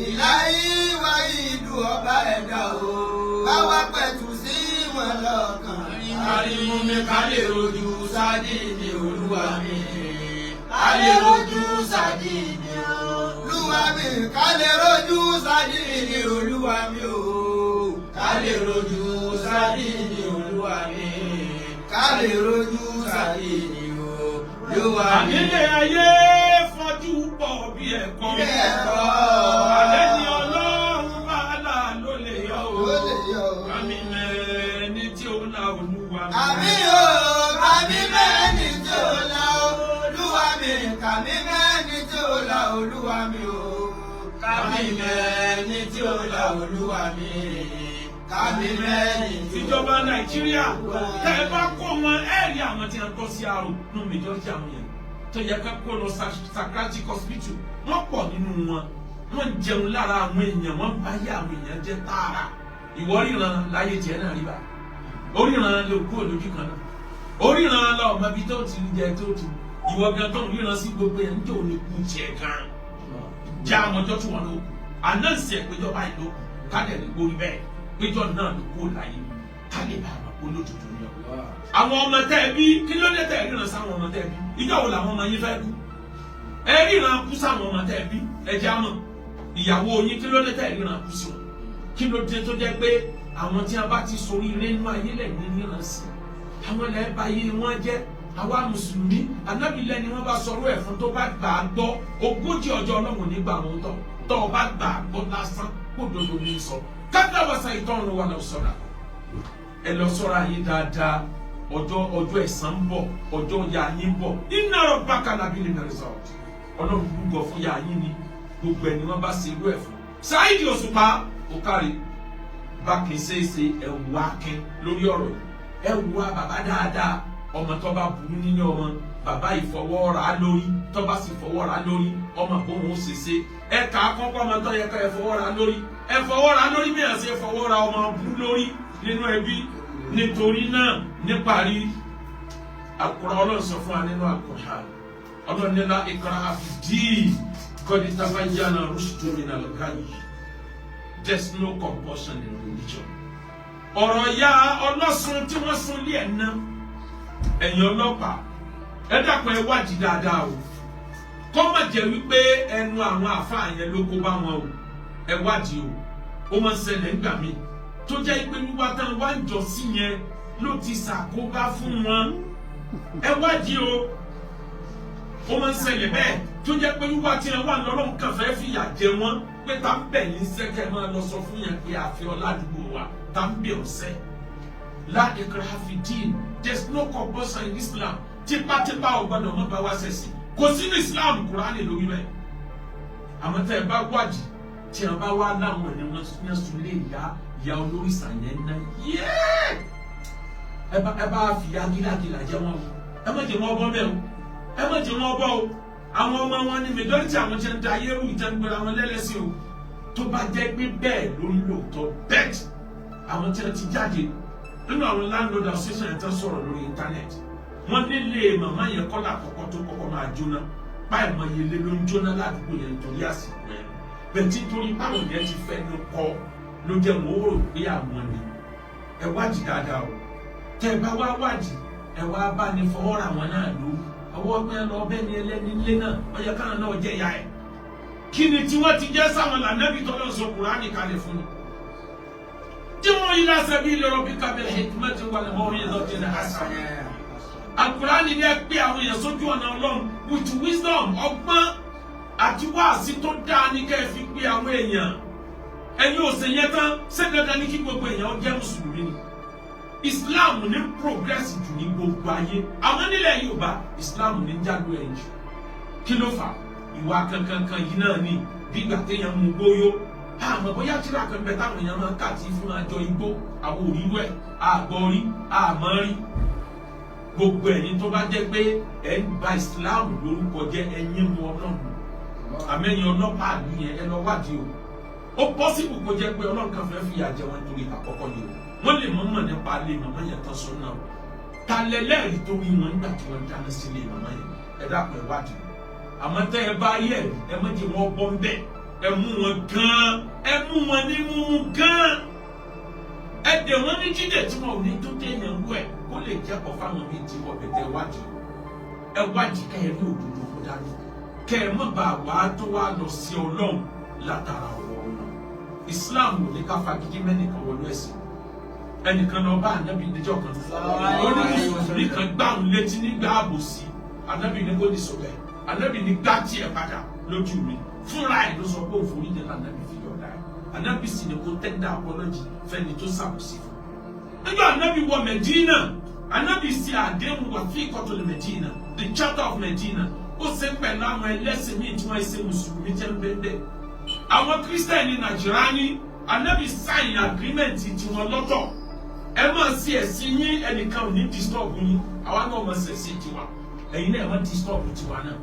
ìláyé wá ìlú ọba ẹ̀dá o báwa pẹ̀tù sí wọn lọ́kàn. Arimu mi ká lè rojú sáàdì ní Olúwa mi. Ká lè rojú sáàdì ní Olúwa mi. Ká lè rojú sáàdì ní Olúwa mi o. Ká lè rojú sáàdì ní Olúwa mi. Ká lè rojú sáàdì ní Olúwa mi. Ànílé ayé fọ́jú pọ̀ bí ẹ̀kọ́. Bí ẹ̀kọ́. Àlẹ́ ni Ọlọ́run bá là ló lè yọ o. Ló lè yọ o. Àmì mẹ́rẹ̀. olúwa mi o kábí mẹ́ni tí ó la olúwa mi kábí mẹ́ni tí ó. ìjọba Nàìjíríà tẹ́ ẹ bá kó wọn ẹ rí àwọn tí wọ́n tọ́ sí àrùn nínú méjọ́sí àwọn yẹn tó yẹ ká kó lọ psychiatric hospital wọ́n pọ̀ nínú wọn wọ́n jẹun lára àwọn èèyàn wọ́n bá yé àwọn èèyàn jẹ́ tààrà ìwọ ríran láyé jẹ́ náà rí bá oríran lè kú olójú kan náà oríran lọ ọmọ ibi tó ti jẹ tó ti ìwọ gan tó ń ríran sí gbogbo ẹ̀ ń jẹ́ òní kú tiẹ̀ gan já àwọn ọjọ́ tí wọ́n lò kù ànáǹsì ẹ̀ péjọ báyìí ló kù kálẹ̀ ní gbórí bẹ́ẹ̀ péjọ náà ló kú láyé kálẹ̀ bá àwọn olójútùú ní ọ. àwọn ọmọ tẹ́ ẹ bí kí ló dé tẹ́ ẹ ríran sáwọn ọmọ tẹ́ ẹ bí ìjọ wo làwọn ọmọ yín fẹ́ kú ẹ ríran kú sáwọn ọmọ tẹ́ ẹ bí ẹ já mọ̀ ìyàwó yín kí ló dé tẹ́ ẹ ríran kú sí wọn kí ló dé tó jẹ́ pé àwọn tí a bá ti sori ilé inú ayé lẹ́yìn níran sí àwọn ilẹ̀ bá yé wọn jẹ́ àwa mùsùlùmí anábìlẹ̀ ni wọ́n bá sọ̀rọ̀ ẹ̀ fún tó bá gbà á gbọ́ 40 ọjọ́ ọlọ́run nígbà wọn tọ́ ọ bá gbà á gbọ́ lásán kó dodo ní sọ kábíyà wàsá ìtọ́run wà lọ sọ̀rọ̀ ẹ lọ sọ̀rọ̀ ayé dáadáa ọjọ́ ẹ̀san ń bọ̀ ọjọ́ ya yín bọ̀ iná rọ̀ bákan nàbí ní resort ọlọ́run gbúgbọ̀ fún ya yín ni gbogbo ẹni wọ́n bá ṣe irú ẹ̀ fún Saheed Òṣùpá òkàrí bá kì í ṣe é ṣe ẹ̀wù akin lórí ọ̀rọ̀ yìí ẹ̀wù wa bàbá dáadáa ọmọ tó bá burú nínú ọmọ bàbá ìfọwọ́ra lórí tó bá sì fọwọ́ra lórí ọmọ àbóhùn ó ṣe ṣe ẹ̀ka akọ́kọ́ ọmọ tó yẹ ká ẹ fọwọ́ra lórí ẹ fọwọ́ra lórí bí ẹ ṣe fọwọ́ra ọmọ burú lórí nínú ẹbí nítorí náà níparí Al-Qur'an Ọlọ́run sọ fún wa nínú Al-Qur'an Ọlọ́run nílá ikraha fid-din qad tabayyana rushdu minal ghayy. There's no compulsion in religion. ọ̀rọ̀ ya ọlọ́sùn tí wọ́n sún lé ẹ̀ ná ẹ̀yin ọlọ́pàá ẹ dàpọ̀ ẹ wádìí dáadáa o kọ́ má jẹ́ wípé ẹnu àwọn àfáà yẹn ló kó bá wọn o ẹ wádìí o ó máa ń ṣẹlẹ̀ ńgbà míì tó jẹ́ pé wíwá tán wá ń jọ sí yẹn ló ti ṣàkóbá fún wọn ẹ wádìí o ó máa ń ṣẹlẹ̀ bẹ́ẹ̀ tó jẹ́ pé wíwá tí wọn wà lọ́rùn kan fẹ́ fìyà jẹ wọn pé tá ń bẹ̀ yín sẹ́kẹ̀ máa lọ sọ fún yẹn pé àfi ọ̀làdúgbò wa tá ń bẹ̀ ọ̀sẹ̀ la ikraha fid-din. There's no compulsion in Islam tipátipá ọgbọ́dọ̀ mọ́ bá wá sẹ́sì kò sínú Islam Kùránì lórí bẹ́ẹ̀ àmọ́ tẹ́ ẹ bá wádìí tí ẹ bá wá láwọn ẹni wọ́n sún lé ìyá olórí sàyẹn náà ẹ bá fi ya gílágílá jẹ wọn o ẹ má jẹ wọn bọ́ bẹ́ẹ̀ o ẹ má jẹ wọn bọ́ o àwọn ọmọ wọn ní majority àwọn tí ń da ayélu ìtẹ́gbẹ̀rẹ̀ àwọn lẹ́lẹ́sìn o tó bá jẹ́ pé bẹ́ẹ̀ lórí lóòótọ́ bẹ́ẹ̀ àwọn tí wọ́n ti jáde nínú àwọn landlord association yẹn tó sọ̀rọ̀ lórí íńtánẹ́ẹ̀tì wọ́n nílé màmá yẹn kọ́ lákọ̀ọ́kọ́ tó kọ́kọ́ máa jóná báyìí mọ iye lé ló ń jóná ládùúgbò yẹn nítorí àsìkò yẹn bẹ́ẹ̀ tí torí báwọn yẹn ti fẹ́ ló kọ́ ló jẹ́ wọ́n rò pé àwọn ni ẹ wádìí dáadáa o tẹ́ ẹ bá wá wádìí ẹ wá bá ní fọwọ́ ra wọn náà ló ọwọ́ pé ẹ lọ bẹ́ẹ̀ ni ẹlẹ́ni ilé náà ọyẹ káwọn náà jẹ́ ìyá ẹ̀ kí ni tí wọ́n ti jẹ́ sáwọn lànàbí tọ́lọ́ sọ Kùránì kalẹ̀ fún un ادعوا إلى سبيل ربك بالحكمة والموعظة الحسنة. Al-Qur'an ni ẹ pé àwọn èèyàn sójú ọ̀nà Ọlọ́run with wisdom ọgbọ́n àti wáàsí tó dáa ní kẹ́ ẹ fi pé àwọn èèyàn ẹ̀yin ò ṣe yẹn tán ṣé dandan ní kí gbogbo èèyàn jẹ́ mùsùlùmí ni. Islam ní progress jù ní gbogbo ayé àwọn nílẹ̀ Yorùbá Islam ní jáde ẹ̀yìn jù kí ló fà ìwà kankankan yìí náà ní bí ìgbà téèyàn mú gbóyó àmọ́ bóyá tíra kan bẹ táwọn èèyàn máa ń kà tí fún àjọ igbó àwọn òrírú ẹ̀ àgbọ̀rí àmọ́rí gbogbo ẹ̀yin tó bá jẹ́ pé ẹ̀ ń ba Islam lórúkọ jẹ́ ẹ̀yin mu Ọlọ́run àmẹ́yìn ọlọ́pàá àlùyẹn ẹ lọ wádìí o ó pọ́sibù kó jẹ́ pé Ọlọ́run kan fẹ́ fìyà jẹ wọn nítorí àkọ́kọ́ ni o wọ́n lè mọ̀ mọ̀ nípa lé màmá yẹn tán sọ náà ta lẹ́lẹ́rìí tó wí wọn nígbà tí wọ́n dáná sí lé màmá yẹn ẹ dákun ẹ wádìí àmọ́ tẹ́ ẹ bá yẹ ẹ má jẹ́ wọn bọ́ ń bẹ́ẹ̀ ẹ mú wọn gan ẹ mú wọn ní mímú gan ẹ dẹ̀ wọ́n ní jíjẹ tí wọn ò ní tó téèyàn wú ẹ kó lè jẹ́kọ̀ọ́ fáwọn bíi ti wọ̀ bẹ̀tẹ̀ wádìí ẹ wádìí ká ẹ rí òdodo kó dání kẹ ẹ má bàa wá tó wá lọ sí Ọlọ́run látara ọ̀rọ̀ ọ̀nà Islam ò ní ká fagídí mẹ́nìkan wọnú ẹ̀sìn ẹnìkan lọ bá ànábì níjọ́ kan onímùsùlùmí kan gbáhùn létí nígbà àbòsí ànábì ní kó ní sọ̀bẹ̀ ànábì ní gbá tiẹ̀ padà lójú mi fúnra ẹ̀ ló sọ pé òfòrí jẹ́ ànábì fi yọ̀ọ̀dá ẹ̀ ànábì sì ní kó tẹ́ndà apology fẹ́ni tó sàbòsí fún nígbà ànábì wọ Medina ànábì sí àdéhùn wàfíìkọ̀tò ní Medina the charter of Medina ó ṣe pẹ̀lú àwọn ẹlẹ́sìn míì tí wọ́n ṣe mùsùlùmí jẹ́ ń bẹ́ẹ̀ àwọn kírísítẹ̀nì nàìjíríà ní Ànábì sign agreement tiwọn lọ́tọ̀ ẹ máa ṣe ẹ̀sìn yín ẹnìkan ò ní disturb yín àwa náà máa ṣe ẹ̀sìn tiwa ẹ̀yin náà ẹ má disturb tiwa náà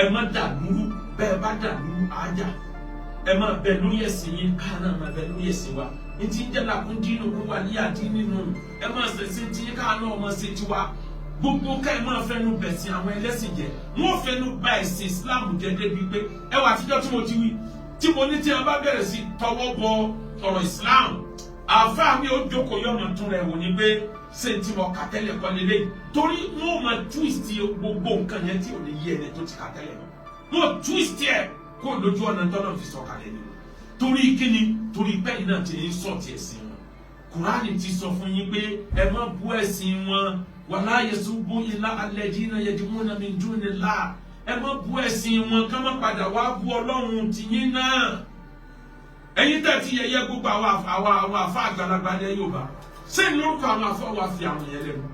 ẹ má dàlúrú bẹ́ẹ̀ bá dàlúrú àjà ẹ má bẹ lórí ẹ̀sìn yín káà náà má bẹ lórí ẹ̀sìn wa ní ti ń jẹ́ làkún dínú kó wà ní àdín nínú ẹ má ṣe ẹ̀sìn tí káà náà máa ṣe tiwa gbogbo ká ẹ máa fẹnu bẹ̀sìn àwọn ẹlẹ́sìn jẹ wọ́n fẹnu bà ẹ̀sìn Islam jẹ́ débi pé ẹ wà àtijọ́ tí mo ti wí tí mo ní tí a bá bẹ̀rẹ̀ sí tọwọ́ bọ ọ̀rọ̀ Islam àfáà mi ò jókòó yọ̀nà tún rẹ̀ wò ní pé ṣé tí mo kà tẹ́lẹ̀ kọ́ lélẹ̀ torí wọ́n máa twist gbogbo nǹkan yẹn tí ò ní yé ẹni tó ti kà tẹ́lẹ̀ mọ́ wọ́n twist ẹ̀ kó lójú ọ̀nà tọ́nà fi sọ kalẹ̀ ni torí kíni torí pẹ́yìn náà ti ń sọ̀tì ẹ̀sìn wọn Kùránì ti sọ fún yín pé ẹ má bú ẹ̀sìn wọn wala yasubbu illa alladhina yad'una min dunillah ẹ má bú ẹ̀sìn wọn ká má padà wá bú Ọlọ́run tìyín náà ẹ̀yin tẹ́ ti yẹ̀yẹ́ gbogbo àwọn àfa àgbàlagbà ní Yorùbá ṣé lórúkọ àwọn àfa wa fi àwọn yẹn lẹ́nu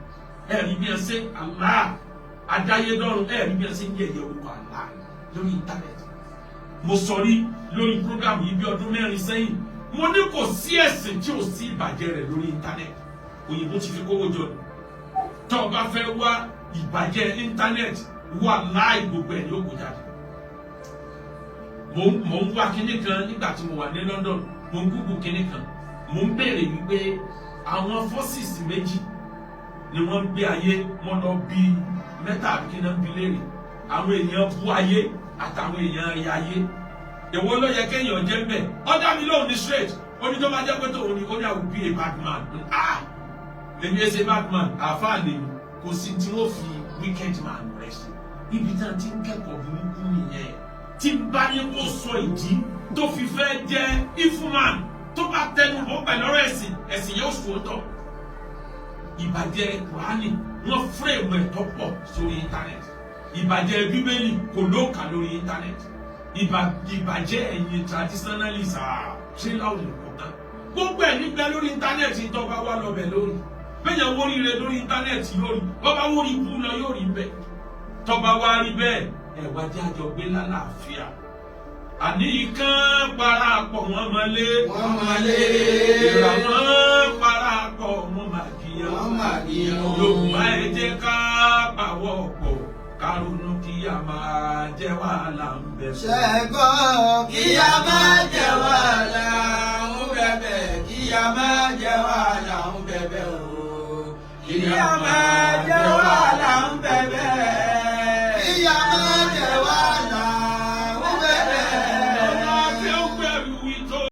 ẹ̀rí bí ẹ ṣe Allah adáyédọ́rùn ẹ̀rí bí ẹ ṣe ń yẹ̀yẹ́ orúkọ Allah lórí íńtánẹ́ẹ̀tì mo sọ rí lórí prógámù yìí bí ọdún 4 sẹ́yìn mo ní kò sí ẹ̀sìn tí ò sí ìbàjẹ́ rẹ̀ lórí íńtánẹ́ẹ̀tì òyìnbó ti fi kówó jọ tó o bá fẹ́ wá ìbàjẹ́ íńtánẹ́ẹ̀tì wà láì gbogbo ẹ̀ ní òkú jáde mo ń wá kinní kan nígbà tí mo wà ní London mo ń Google kinní kan mo ń béèrè wípé àwọn forces méjì ni wọ́n ń gbé ayé wọ́n lọ bí mẹ́ta àbí kí náà ń bí léèrè àwọn èèyàn bú ayé àtàwọn èèyàn rí ayé èwo ló yẹ kéèyàn jẹ́ mbẹ́ ọ̀dà mi lóhùn ní straight ó ní tó máa jẹ́ pé tòun ni ó ní àwọn bí a bad man lèmi ẹ ṣe bad man àáfàá lèmi kò sí tí wọ́n fi wicked man rẹ̀ sí ibi tí wọ́n ti ń kẹ́kọ̀ọ́ burúkú nìyẹn tí bá ní kó sọ ìdí tó fi fẹ́ jẹ́ ifuman tó bá tẹnu bọ́ pẹ̀lú ọ̀rọ̀ ẹ̀sìn yóò sòótọ́ ìbàjẹ́ Kùránì wọ́n fúrèmù ẹ̀tọ́ pọ̀ sórí íńtánẹ́ẹ̀tì ìbàjẹ́ Bíbélì kò lóǹkà lórí íńtánẹ́ẹ̀tì ìbàjẹ́ ẹ̀yìn traditionalist ṣé láwọn èèyàn tán gbogbo ẹ̀ nígbà lórí íńtánẹ́ẹ̀tì tó bá wà lọ́bẹ̀ lórí bẹ́ẹ̀ wọ́n rí rẹ lórí íńtánẹ́ẹ̀tì lórí wọ́n bá wọ́n rí ibú lọ yóò rí bẹ́ẹ̀ tó bá wá rí bẹ́ẹ̀ ẹ̀wà jẹ́ àjọ gbé lálàáfíà àní ikán parapọ̀ wọ́n mọ́lé ìràwọ̀n parapọ̀ wọ́n máa kíyàn Yorùbá ẹ jẹ́ ká pàwọ́ pọ̀ kárùnú kí a máa jẹ́ wàhálà ń bẹ̀. ṣẹ́gbọ́n kí a máa jẹ́ wàhálà ń bẹ̀bẹ̀ kí a máa jẹ́ wàhálà ń bẹ̀bẹ̀ o kí a máa